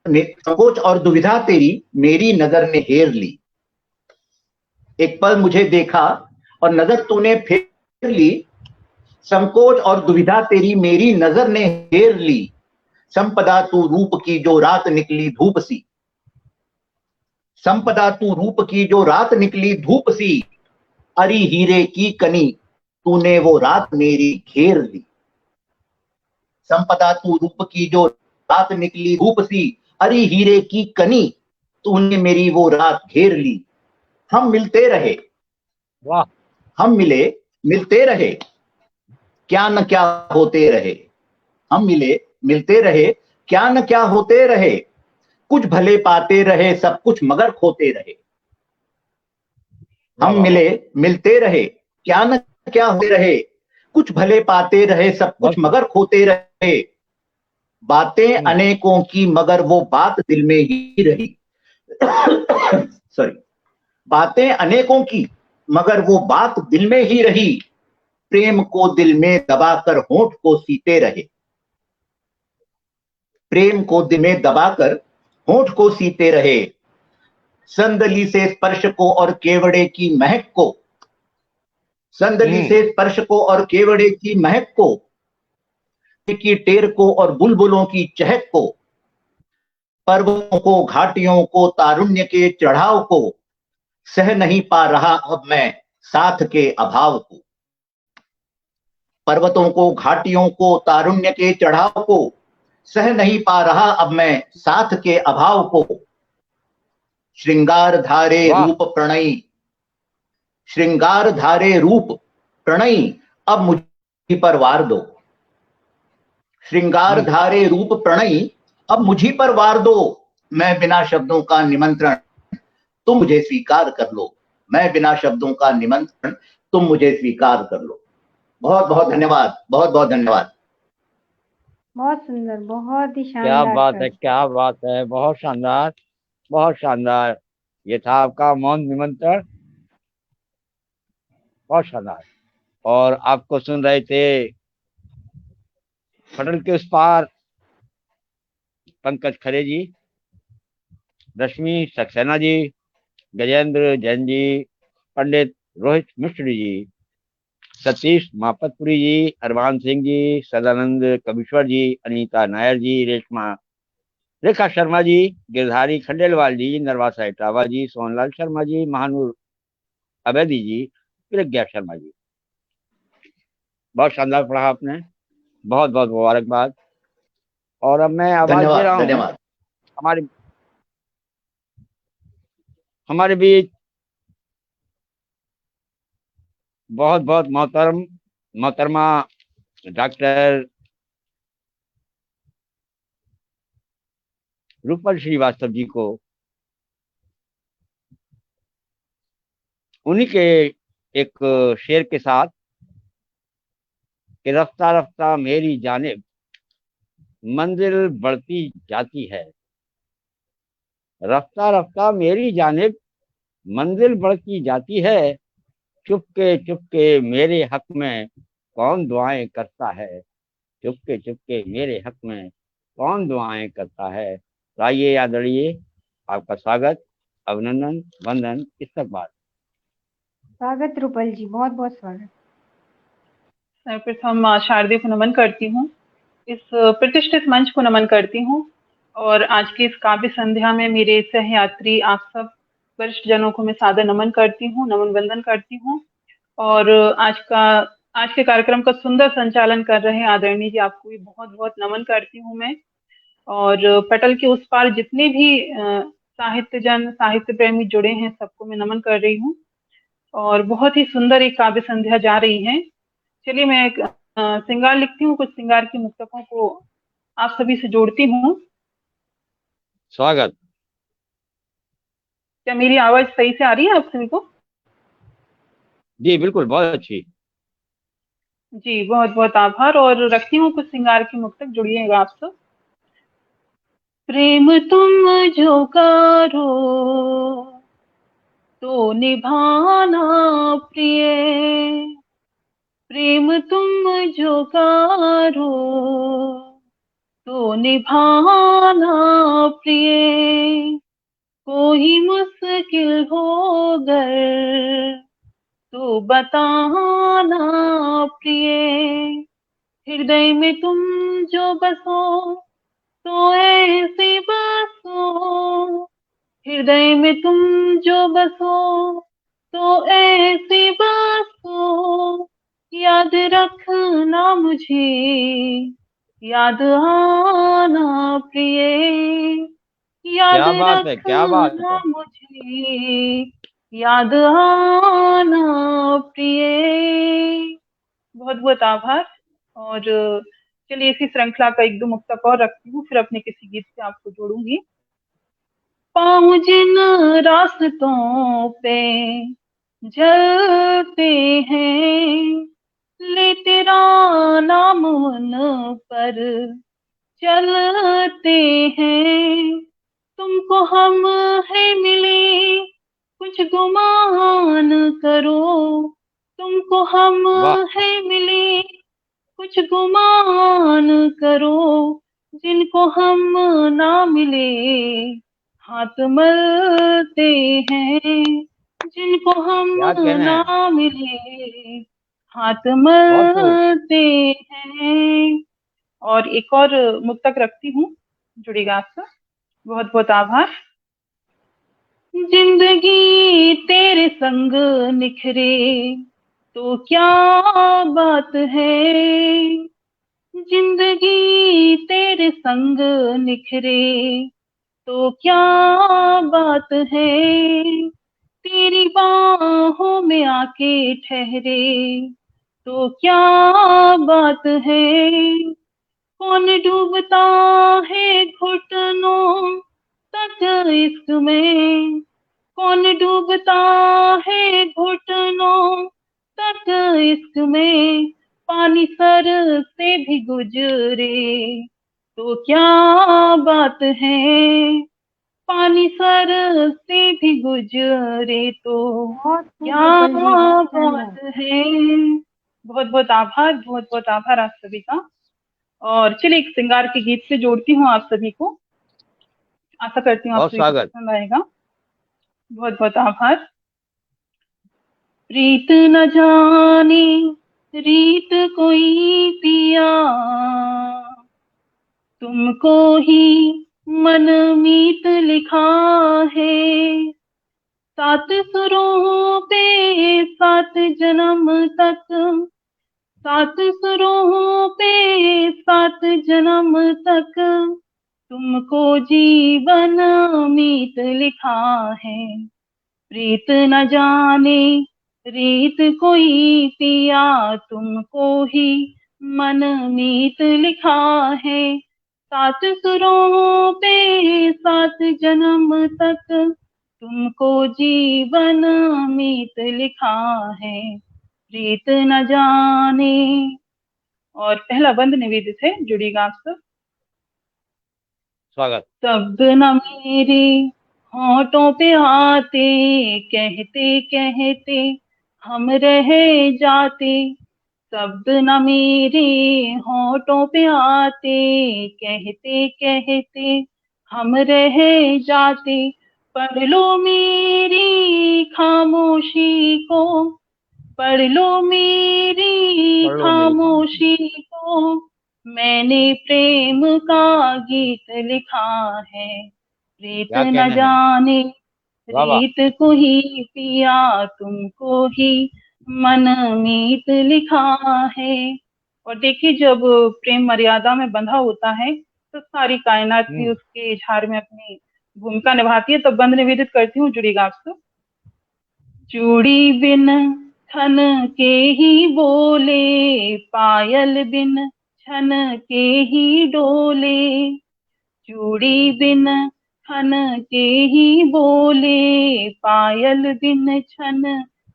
संकोच और दुविधा तेरी मेरी नजर ने हेर ली। एक पल मुझे देखा और नजर तूने फेर ली। संकोच और दुविधा तेरी मेरी नजर ने हेर ली। संपदा तू रूप की जो रात निकली धूप सी, संपदा तू रूप की जो रात निकली धूप सी। अरी हीरे की कनी तूने वो रात मेरी घेर ली। संपदा तू रूप की जो रात निकली धूप सी। अरी हीरे की कनी तूने मेरी वो रात घेर ली। हम मिलते रहे, वाह, हम मिले मिलते रहे, क्या न क्या होते रहे। हम मिले मिलते रहे, क्या न क्या होते रहे। कुछ भले पाते रहे, सब कुछ मगर खोते रहे। हम मिले मिलते रहे, क्या न क्या होते रहे। कुछ भले पाते रहे, सब कुछ मगर खोते रहे। बातें अनेकों की मगर वो बात दिल में ही रही। सॉरी, बातें अनेकों की मगर वो बात दिल में ही रही। प्रेम को दिल में दबाकर होंठ को सीते रहे। प्रेम को दिल में दबाकर होंठ को सीते रहे। संदली से स्पर्श को और केवड़े की महक को, संदली से स्पर्श को और केवड़े की महक को, की टेर को और बुलबुलों की चहक को, पर्वतों को घाटियों को तारुण्य के चढ़ाव को, सह नहीं पा रहा अब मैं साथ के अभाव को। पर्वतों को, घाटियों को, तारुण्य के चढ़ाव को सह नहीं पा रहा अब मैं साथ के अभाव को। श्रृंगार धारे वाह रूप प्रणयी, श्रृंगार धारे रूप प्रणयी, अब मुझी पर वार दो। श्रृंगार धारे रूप प्रणयी, अब मुझी पर वार दो। मैं बिना शब्दों का निमंत्रण, तुम मुझे स्वीकार कर लो। मैं बिना शब्दों का निमंत्रण, तुम मुझे स्वीकार कर लो। बहुत बहुत धन्यवाद, बहुत बहुत धन्यवाद। बहुत सुंदर, बहुत ही क्या शानदार बात है, सर। क्या बात है, बहुत शानदार, बहुत शानदार। ये था आपका मौन निमंत्रण, बहुत शानदार। और आपको सुन रहे थे पटल के उस पार पंकज खरे जी, रश्मि सक्सेना जी, गजेंद्र जैन जी, पंडित रोहित मिश्र जी, सतीश मापतपुरी जी, अरमान सिंह जी, सदानंद कबीश्वर जी, अनीता नायर जी, रेखा शर्मा जी, गिरधारी खंडेलवाल जी, नरवासा इटावा जी, सोनलाल शर्मा जी, महानूर अबैदी जी, प्रज्ञा शर्मा जी। बहुत शानदार पढ़ा आपने, बहुत बहुत मुबारकबाद। और अब मैं आवाज दे धन्यवाद रहा हूँ धन्यवाद। हमारे हमारे बीच बहुत बहुत मोहतरमा डॉक्टर रूपल श्रीवास्तव जी को उन्हीं के एक शेर के साथ कि रफ्ता रफ्ता मेरी जानिब मंजिल बढ़ती जाती है, रफ्ता रफ्ता मेरी जानिब मंजिल बढ़ती जाती है, चुपके चुपके मेरे हक में कौन दुआएं करता है, चुपके चुपके मेरे हक में कौन दुआएं करता है। तो आइए आदरणीय, आपका स्वागत, अभिनंदन, वंदन, इस्तकबाल। स्वागत रूपल जी, बहुत बहुत स्वागत। सर्वप्रथम शारदीय को नमन करती हूँ, इस प्रतिष्ठित मंच को नमन करती हूँ, और आज की इस काव्य संध्या में मेरे सहयात्री आप सब वरिष्ठ जनों को मैं सादर नमन करती हूँ, नमन वंदन करती हूँ। और आज के कार्यक्रम का सुंदर संचालन कर रहे हैं आदरणीय जी, आपको भी बहुत बहुत नमन करती हूँ मैं। और पटल के उस पार जितने भी साहित्य जन, साहित्य प्रेमी जुड़े हैं, सबको मैं नमन कर रही हूँ। और बहुत ही सुंदर एक काव्य संध्या जा रही है। चलिए, मैं एक श्रृंगार लिखती हूँ, कुछ श्रृंगार की मुक्तकों को आप सभी से जोड़ती हूँ। स्वागत। क्या मेरी आवाज सही से आ रही है आप सभी को? जी बिल्कुल, बहुत अच्छी। जी, बहुत बहुत आभार। और रखती हूँ कुछ श्रृंगार की मुक्तक, जुड़िएगा आप सब। प्रेम तुम जो करो तो निभाना प्रिय, प्रेम तुम जो करो तो निभाना प्रिय, कोई मुश्किल हो गर तो बताना प्रिय, हृदय में तुम जो बसो तो ऐसे बसो, हृदय में तुम जो बसो तो ऐसे बसो, याद रखना मुझे, याद आना प्रिय, याद क्या बात है, क्या बात रखना है। मुझे, याद आना प्रिय। बहुत बहुत आभार। और चलिए, इसी श्रृंखला का एक दो मुक्तक और रखती हूँ, फिर अपने किसी गीत से आपको जोड़ूंगी। पाँव जिन रास्तों पे जलते हैं, ले तेरा नाम उन पर चलते हैं, तुमको हम है मिले कुछ गुमान करो, तुमको हम वाह है मिले कुछ गुमान करो, जिनको हम ना मिले हाथ मलते हैं, जिनको हम क्या कहना ना है, मिले हाथ बहुत खूब। मलते हैं। और एक और मुक्तक रखती हूँ, जुड़ेगा आपका। बहुत बहुत आभार। जिंदगी तेरे संग निखरे तो क्या बात है, जिंदगी तेरे संग निखरे, तो क्या बात है, तेरी बाहों में आके ठहरे, तो क्या बात है। कौन डूबता है घुटनों तक इश्क में, कौन डूबता है घुटनों तक इश्क में, पानी सर से भी गुजरे, तो क्या बात है, पानी सर से भी गुजरे, तो बहुत खूब क्या गोपाल जी, बहुत बात शानदार। है। बहुत बहुत आभार, बहुत बहुत आभार आप सभी का। और चलिए एक श्रृंगार के गीत से जोड़ती हूँ आप सभी को। आशा करती हूँ आप बहुत सभी को स्वागत। पसंद आएगा। बहुत बहुत आभार। रीत न जाने रीत कोई पिया, तुमको ही मन मीत लिखा है, सात सुरों पे सात जन्म तक, सात सुरों पे सात जन्म तक, तुमको जीवन मीत लिखा है। प्रीत न जाने रीत कोई पिया, तुमको ही मन मीत लिखा है, सात सुरों पे सात जन्म तक, तुमको जीवन मीत लिखा है, प्रीत न जाने। और पहला बंद निवेदित है, जुड़िएगा आप सब। स्वागत। शब्द न मेरे होठों पे आते, कहते कहते हम रह जाते, शब्द न मेरे होठों पे आते, कहते कहते हम रह जाते, पढ़ लो मेरी खामोशी को, पढ़ लो मेरी पढ़ लो मेरी खामोशी। खामोशी को, मैंने प्रेम का गीत लिखा है, रीत क्या न कहने हैं। जाने वाह वाह। रीत को ही पिया, तुमको ही मन मीत लिखा है। और देखिए जब प्रेम मर्यादा में बंधा होता है तो सारी कायनात भी उसके इजहार में अपनी भूमिका निभाती है। तो बंद निवेदित करती हूँ, जुड़िएगा आप सब। चूड़ी बिन खन के ही बोले, पायल बिन छन के ही डोले, चूड़ी बिन खन के ही बोले, पायल बिन छन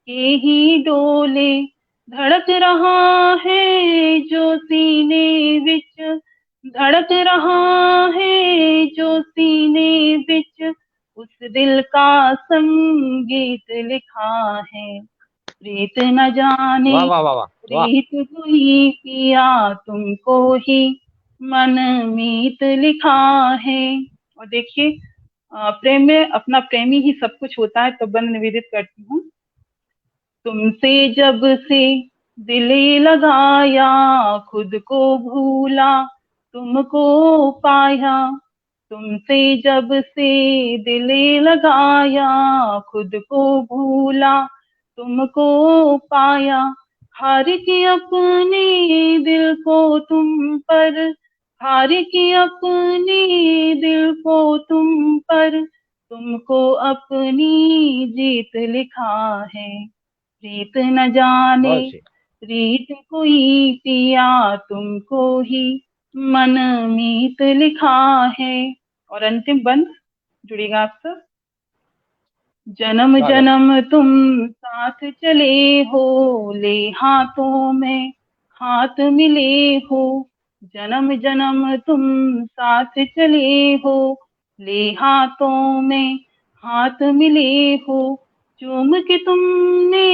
के ही डोले, धड़क रहा है जो सीने विच, धड़क रहा है जो सीने विच, उस दिल का संगीत लिखा है, रीत न जाने वाह वाह वाह वाह वाह। रीत को ही पिया, तुमको ही मन मीत लिखा है। और देखिए प्रेम में अपना प्रेमी ही सब कुछ होता है। तो बंद निवेदित करती हूँ। तुमसे जब से दिल लगाया, खुद को भूला तुमको पाया, तुमसे जब से दिल लगाया, खुद को भूला तुमको पाया, हार के अपने दिल को तुम पर, हार के अपने दिल को तुम पर, तुमको अपनी जीत लिखा है, रीत न जाने बहुत से। रीत कोई पिया, तुमको ही मन मीत लिखा है। और अंतिम बंद, जुड़ेगा आप सब। जन्म स्वागत। जन्म तुम साथ चले हो, ले हाथों में हाथ मिले हो, जन्म जन्म तुम साथ चले हो, ले हाथों में हाथ मिले हो, चूम के तुमने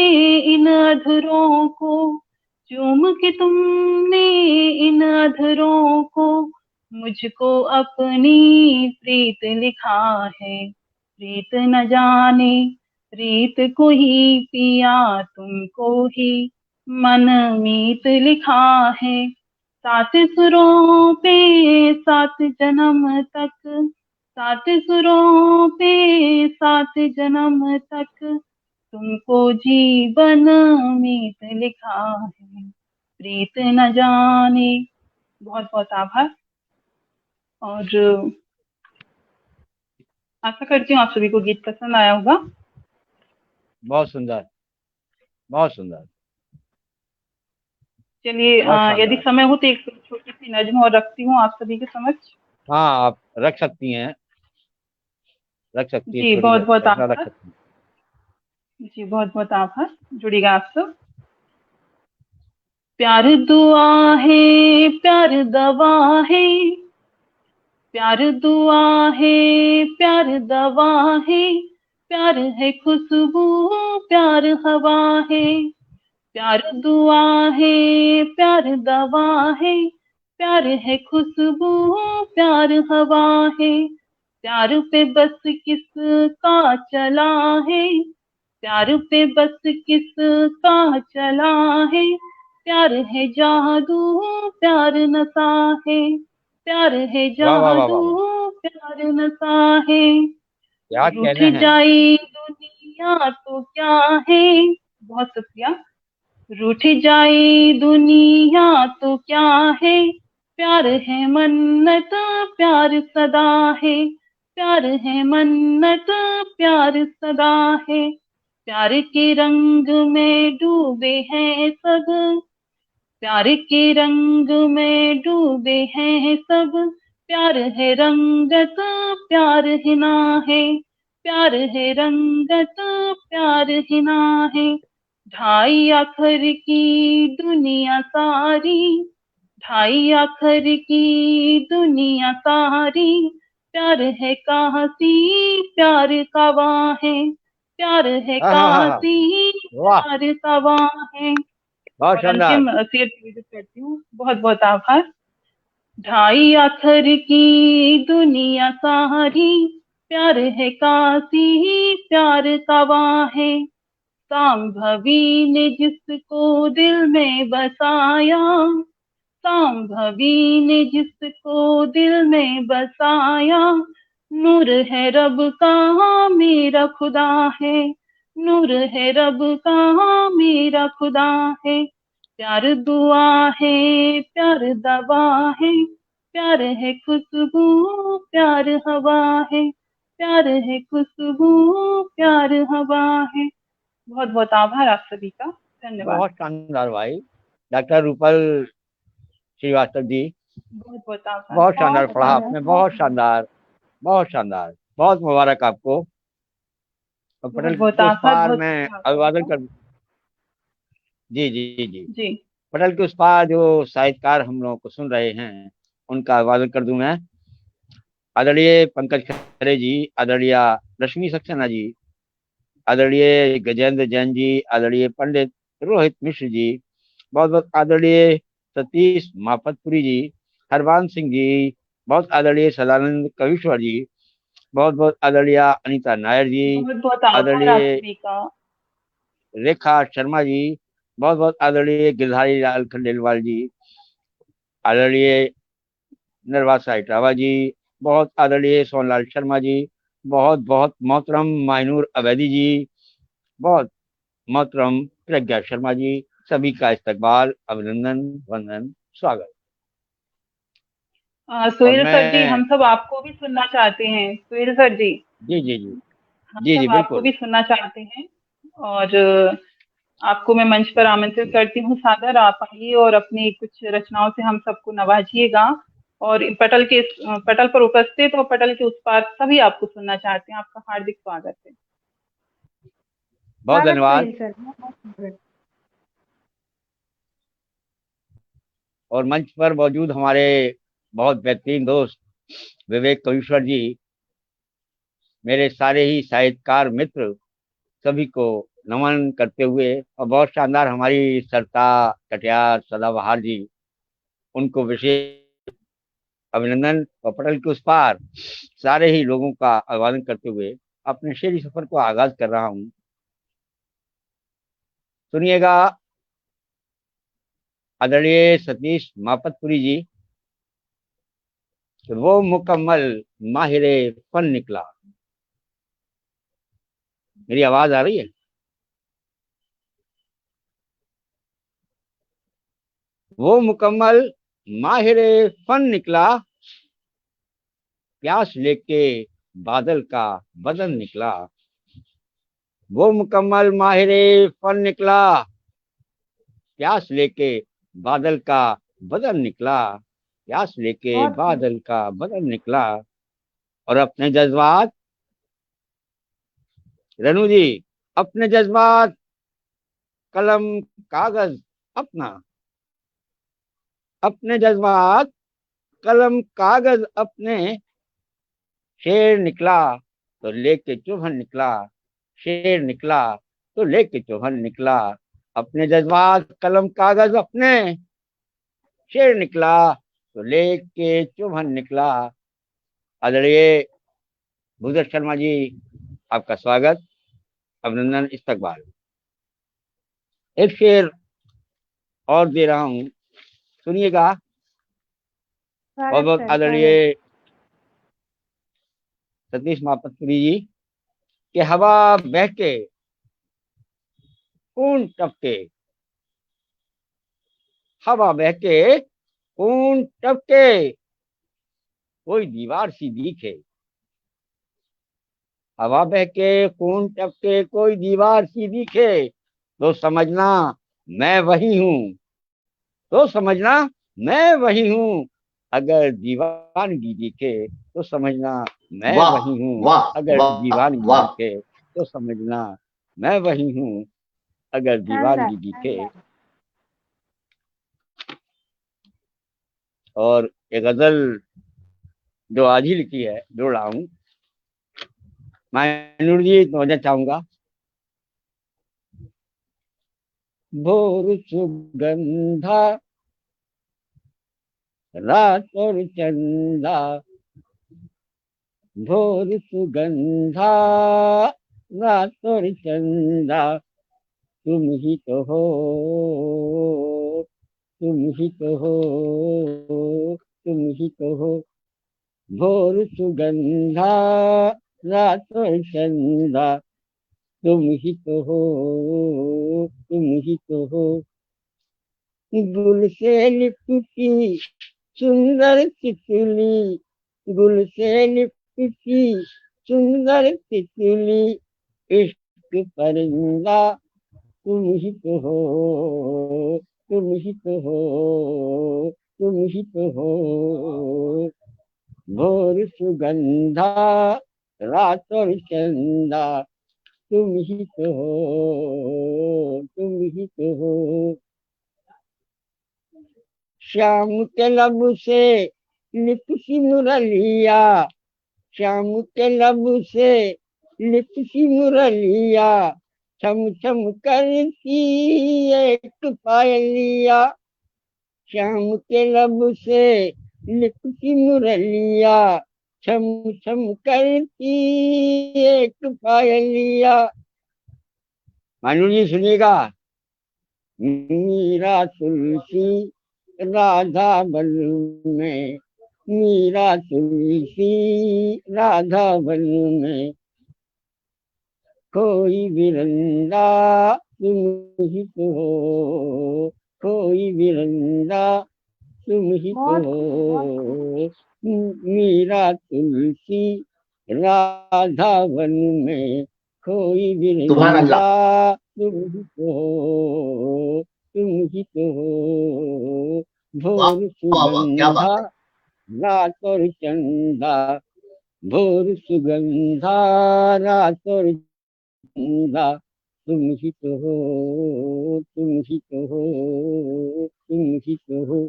इन अधरों को, चूम के तुमने इन अधरों को, मुझको अपनी प्रीत लिखा है, रीत न जाने रीत को ही पिया, तुमको ही मन मीत लिखा है, सात सुरों पे सात जन्म तक, सात सुरों पे सात जन्म तक, तुमको जीवन मीत लिखा है, प्रीत न जाने। बहुत बहुत आभार। और आशा करती हूँ आप सभी को गीत पसंद आया होगा। बहुत सुंदर, बहुत सुंदर, चलिए, बहुत यदि शानदार। समय हो तो एक छोटी सी नज्म और रखती हूँ आप सभी के समक्ष। हाँ, आप रख सकती हैं, रख सकती है, जी छोटी बहुत बहुत रचना रख आभार। सकती हैं। जी बहुत बहुत आभार। जुड़िएगा आप सब। प्यार दुआ है, प्यार दवा है, प्यार दुआ है, प्यार दवा है, प्यार है खुशबू, प्यार हवा है। प्यार दुआ है, प्यार दवा है, प्यार है खुशबू, प्यार हवा है। प्यार पे बस किसका चला है, प्यार पे बस किसका चला है। प्यार है जादू, प्यार नशा है, प्यार है वाह वाह वाह जादू, वाह वाह, प्यार नशा है। क्या रूठ कहने हैं। जाए दुनिया तो क्या है। बहुत शुक्रिया। रूठ जाए दुनिया तो क्या है, प्यार है मन्नत, प्यार सदा है। प्यार है मन्नत, प्यार सदा है। प्यार के रंग में डूबे हैं सब, प्यार के रंग में डूबे हैं सब। प्यार है रंगत, प्यार हिना है, प्यार है रंगत, प्यार हिना है। ढाई आखर की दुनिया सारी, ढाई आखर की दुनिया सारी। प्यार है कहासी, प्यार का वहाँ है, प्यार है हाँ हाँ हाँ हाँ, कहासी, वाह, प्यार का वहाँ है। बहुत और शानदार। अंतिम शेर निवेदित करती हूँ। बहुत बहुत आभार। ढाई आखर की दुनिया सारी, प्यार है काशी, प्यार का वहाँ है। सांभवी ने जिसको दिल में बसाया, सांभवी ने जिसको दिल में बसाया। नूर है रब का, मेरा खुदा है, नूर है रब का, मेरा खुदा है। प्यार दुआ है, प्यार दवा है, प्यार है खुशबू, प्यार हवा है। प्यार है खुशबू, प्यार हवा है। बहुत बहुत आभार आप सभी का। धन्यवाद। बहुत शानदार भाई, डॉक्टर रूपल श्रीवास्तव जी, बहुत बहुत आभार। बहुत शानदार बहुत पढ़ा बढ़िया, आपने, बहुत बहुत शानदार, बहुत शानदार, बहुत मुबारक आपको। और बहुत पटल बहुत के उस आभार। पार बहुत मैं शुक्रिया आप सभी अभिवादन का। कर, जी जी जी, जी पटल के उस पार जो साहित्यकार हम लोगों को सुन रहे हैं, उनका अभिवादन कर दूं मैं। आदरणीय पंकज खरे जी, आदरणीय रश्मि सक्सेना जी, आदरणीय गजेंद्र जैन जी, आदरणीय पंडित रोहित मिश्र जी, बहुत बहुत आदरणीय सतीश मापतपुरी जी, हरबान सिंह जी, बहुत आदरणीय सदानंद कविश्वर जी, बहुत बहुत आदरणीय अनीता नायर जी, बहुत बहुत आभार आप आदरणीय सभी का। रेखा शर्मा जी, बहुत बहुत आदरणीय गिरधारी लाल खंडेलवाल जी, आदरणीय नरवासा इटावा जी, बहुत आदरणीय सोनलाल शर्मा जी, बहुत बहुत मोहतरम मायनूर अवैधी जी, बहुत मोहतरम प्रज्ञा शर्मा जी, सभी का इस्तकबाल, अभिनंदन, वंदन, स्वागत। और सुहेल सर जी, मैं, हम सब आपको भी सुनना चाहते हैं। सुहेल सर जी, जी जी जी, हम जी जी सब आपको बिल्कुल, भी सुनना चाहते हैं। और आपको मैं मंच पर आमंत्रित करती हूँ सादर। आप आइए और अपनी कुछ रचनाओं से हम सबको नवाजिएगा। और पटल पर उपस्थित और पटल के उस पार सभी आपको सुनना चाहते हैं। आपका हार्दिक स्वागत है। बहुत स्वागत धन्यवाद। सुहेल सर, बहुत स्वागत। और मंच पर मौजूद हमारे बहुत बेहतरीन दोस्त विवेक कविश्वर जी, मेरे सारे ही साहित्यकार मित्र, सभी को नमन करते हुए, और बहुत शानदार हमारी सरिता कटियार सदाबहार जी, उनको विशेष अभिनंदन। और पटल के उस पार सारे ही लोगों का अभिवादन करते हुए अपने शेरी सफर को आगाज कर रहा हूँ। सुनिएगा आदरणीय सतीश मापतपुरी जी, कि वो मुकम्मल माहिरे फन निकला। मेरी आवाज आ रही है? वो मुकम्मल माहिरे फन निकला, प्यास लेके बादल का बदन निकला। वो मुकम्मल माहिरे फन निकला, प्यास लेके बादल का बदन निकला, प्यास लेके बहुत खूब। बादल का बदन निकला। और अपने जज्बात, रनु जी, अपने जज्बात कलम कागज अपना, अपने जज्बात कलम कागज अपने, शेर निकला तो लेके चुभन निकला, शेर निकला तो लेके चुभन निकला। अपने जज्बात कलम कागज अपने, शेर निकला तो लेके चुभन निकला। आदरणीय भूधर शर्मा जी, आपका स्वागत, अभिनंदन, इस्तकबाल। एक शेर और दे रहा हूं, सुनिएगा। बहुत स्वागत बहुत सर, आदरणीय सतीश मापतपुरी जी, कि हवा बह के खून टपके, हवा बह के खून टपके, कोई दीवार सी दिखे। हवा बह के खून टपके कोई दीवार सी दिखे, तो समझना मैं वही हूँ, तो समझना मैं वही हूँ। अगर दीवानगी दिखे तो समझना मैं वाह वही हूँ, वाह अगर वाह दीवानगी वाह। दिखे तो समझना मैं वही हूँ, अगर शानदार दीवानगी दिखे। शानदार। और एक गजल जो आज ही लिखी है, जोड़ रहा हूँ, मैं नूर जी समझना चाहूंगा। भोर सुगंधा रात और चंदा, भोर सुगंधा रात और चंदा, तुम ही तो हो, तुम ही तो हो, तुम ही तो हो। भोर सुगंधा रात और चंदा, तुम ही तो हो, तुम ही तो हो। गुल से लिपटी सुंदर तितली, गुल से लिपटी सुंदर तितली, इश्क परिंदा, तुम ही तो हो, तुम ही तो हो, तुम ही तो हो। भोर सुगंधा रात और चंदा, तुम ही तो हो, तुम ही तो हो। श्याम के लब से लिपसी मुरलिया, श्याम के लब से लिपसी मुरलिया, छम छम करती एक पायलिया। श्याम के लब से लिपसी मुरलिया, छम छम करती एक पायलिया। मानू जी सुनिएगा। मीरा तुलसी राधा बन में, मीरा तुलसी राधा बन में, कोई बिरंदा तुम ही तो हो, कोई बिरंदा तुम ही तो बहुत खूब बहुत खूब। हो। मीरा तुलसी राधा वन में, कोई सुभान बिरंदा अल्लाह। तुम ही तो हो, तुम ही तो हो। वाह भोर वाह वाह, क्या सुगंधा बात है। रात और चंदा, भोर सुगंधा रात और चंदा, तुम ही तो हो, तुम ही तो हो, तुम ही तो हो।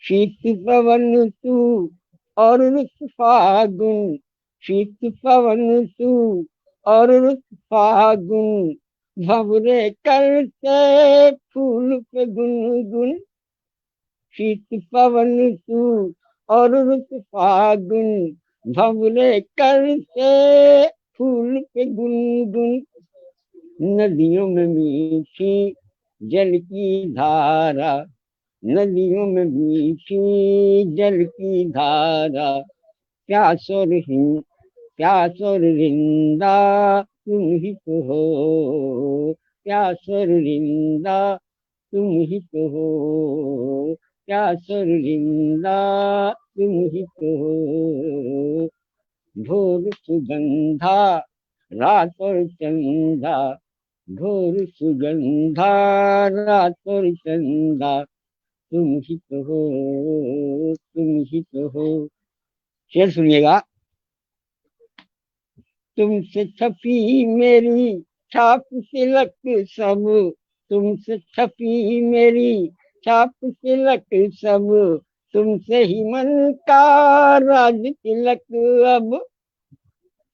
शीत पवन तू और रुत फागुन, शीत पवन तू और रुत फागुन, भंवरे करते फूल पे गुनगुन। शीत पवन तू और रुत फागुन, भंवरे करते फूल पे गुनगुन। नदियों में मीठी जल की धारा, नदियों में मीठी जल की धारा, प्यास और प्यास और रिंदा तुम ही तो हो, प्यास और रिंदा तुम ही तो हो, क्या शर्मिंदा तुम ही तो हो। भोर सुगंधा रात और चंदा, भोर सुगंधा रात और चंदा, तुम ही तो हो, तुम ही तो हो। शेर सुनिएगा। तुमसे छपी मेरी छाप तिलक सब, तुमसे छपी मेरी छाप तिलक सब, तुमसे ही मन का राज तिलक अब।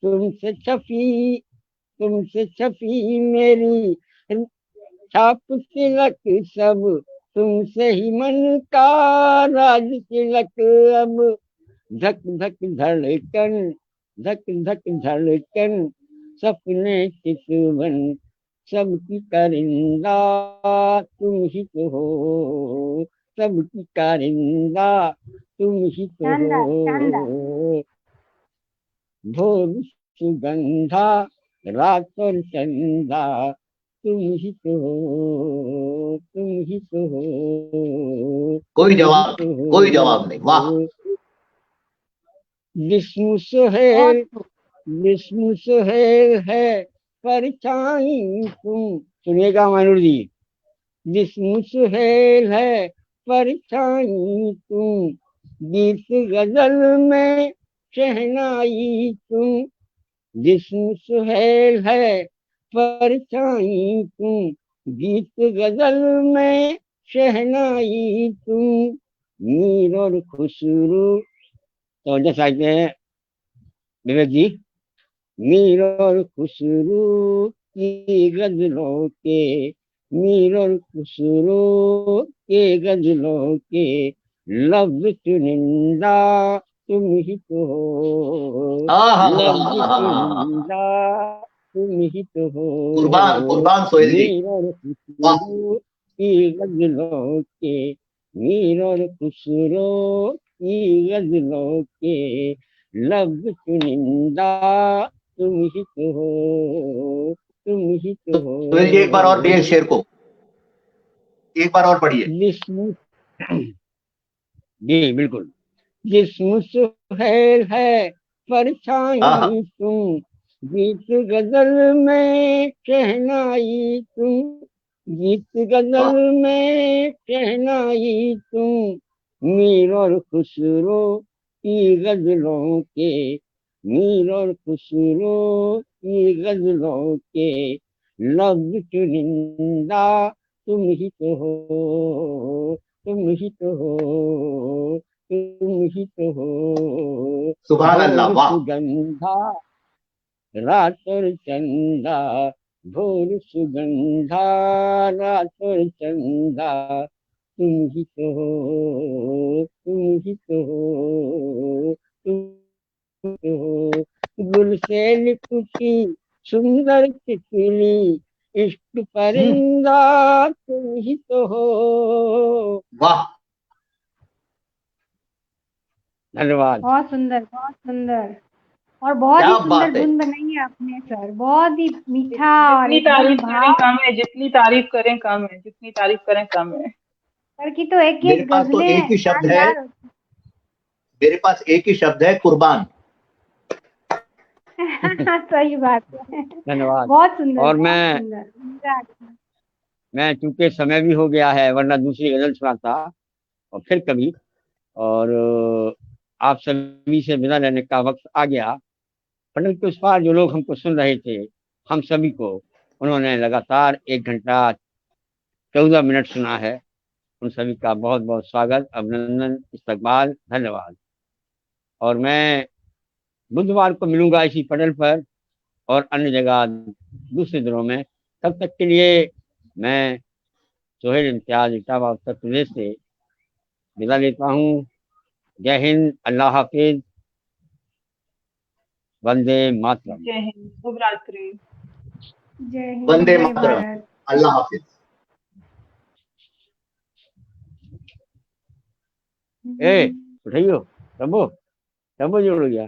तुमसे छपी तुमसे छपी मेरी छाप तिलक सब, तुमसे ही मन का राज तिलक अब। धक धक धड़कन, धक धक धड़कन, सपने चितवन सबकी कारिंदा, तुम ही तो हो, सबकी कारिंदा तुम ही तो शानदार शानदार। हो। भोर सुगंधा रात और चंदा, तुम ही तो हो, तुम ही तो हो, कोई तुम ही जवाब तो नहीं, कोई जवाब नहीं। वाह, हो। जिस्म सुहेल, बहुत खूब। जिस्म सुहेल है परछाई तुम। सुनिएगा मानुर जी। जिस्म सुहेल है परछाई तुम, गीत गजल में शहनाई तुम। जिस्म सुहेल है परछाई तुम, गीत गजल में शहनाई तुम। मीर और खुसरू, तो जैसा कहते हैं विवेक जी, मीर और खुसरू की गजलों के, मीर और खुसरू के गजलों के लफ्ज चुनिंदा तुम ही तो हो, लफ्ज चुनिंदा तुम ही तो कुर्बान हो। कुर्बान सोहेल जी। मीर और वाह, खुसरू की गजलों के, मीर और खुसरू की गजलों के लफ्ज चुनिंदा तुम ही तो हो, तुम ही तो सोहेल जी एक बार और पढ़िए हो। शेर को, एक बार और पढ़िए। जिस्म, जी बिल्कुल। जिस्म सुहेल है हाँ हाँ, परछाई तुम, गीत गजल में शहनाई तुम, गीत गजल वाह, में शहनाई तुम। मीर और खुसरो की गजलों के, मीर और खुसरो की गजलों के लफ्ज चुनिंदा तुम ही तो हो, तुम ही तो हो, तुम ही तो हो। सुभान अल्लाह, भोर वाह। सुगंधा रात और चंदा, भोर सुगंधा रात और चंदा, तुम ही तो हो, तुम ही तो हो, तुम तो हो। गुल से लिपटी सुंदर तितली, इश्क परिंदा तुम ही तो हो। वाह, धन्यवाद। बहुत सुंदर बहुत सुंदर। और बहुत ही क्या सुंदर बात है। धुन बनाई है आपने सर, बहुत ही मीठा और जितनी एकदम तारीफ करें भाव। कम है, जितनी तारीफ करें कम है, जितनी तारीफ करें कम है। सर की तो एक मेरे एक पास तो एक गजलें ही शब्द है, शानदार होती मेरे पास एक ही शब्द है, कुर्बान। हैं। सही बात है। धन्यवाद। बहुत सुंदर और बहुत मैं सुंदर, मजा आ गया। मैं चूंकि समय भी हो गया है, वरना दूसरी गजल सुनाता और फिर कभी। और आप सभी से विदा लेने का वक्त आ गया। पटल के उस पार जो लोग हमको सुन रहे थे, हम सभी को उन्होंने लगातार 1 घंटा 14 मिनट सुना है। उन सभी का बहुत बहुत स्वागत, अभिनंदन, इस्तकबाल, धन्यवाद। और मैं बुधवार को मिलूंगा इसी पटल पर और अन्य जगह दूसरे दिनों में। तब तक के लिए मैं सोहेल इम्तियाज इटावा उत्तर प्रदेश से विदा लेता हूँ। जय हिंद, अल्लाह हाफिज, वंदे मातरम। जय हिंद, शुभ रात्रि। जय हिंद वंदे जय मातरम, भारत। अल्लाह हाफिज। ए उठाइयो, तबो तबो जोड़ गया।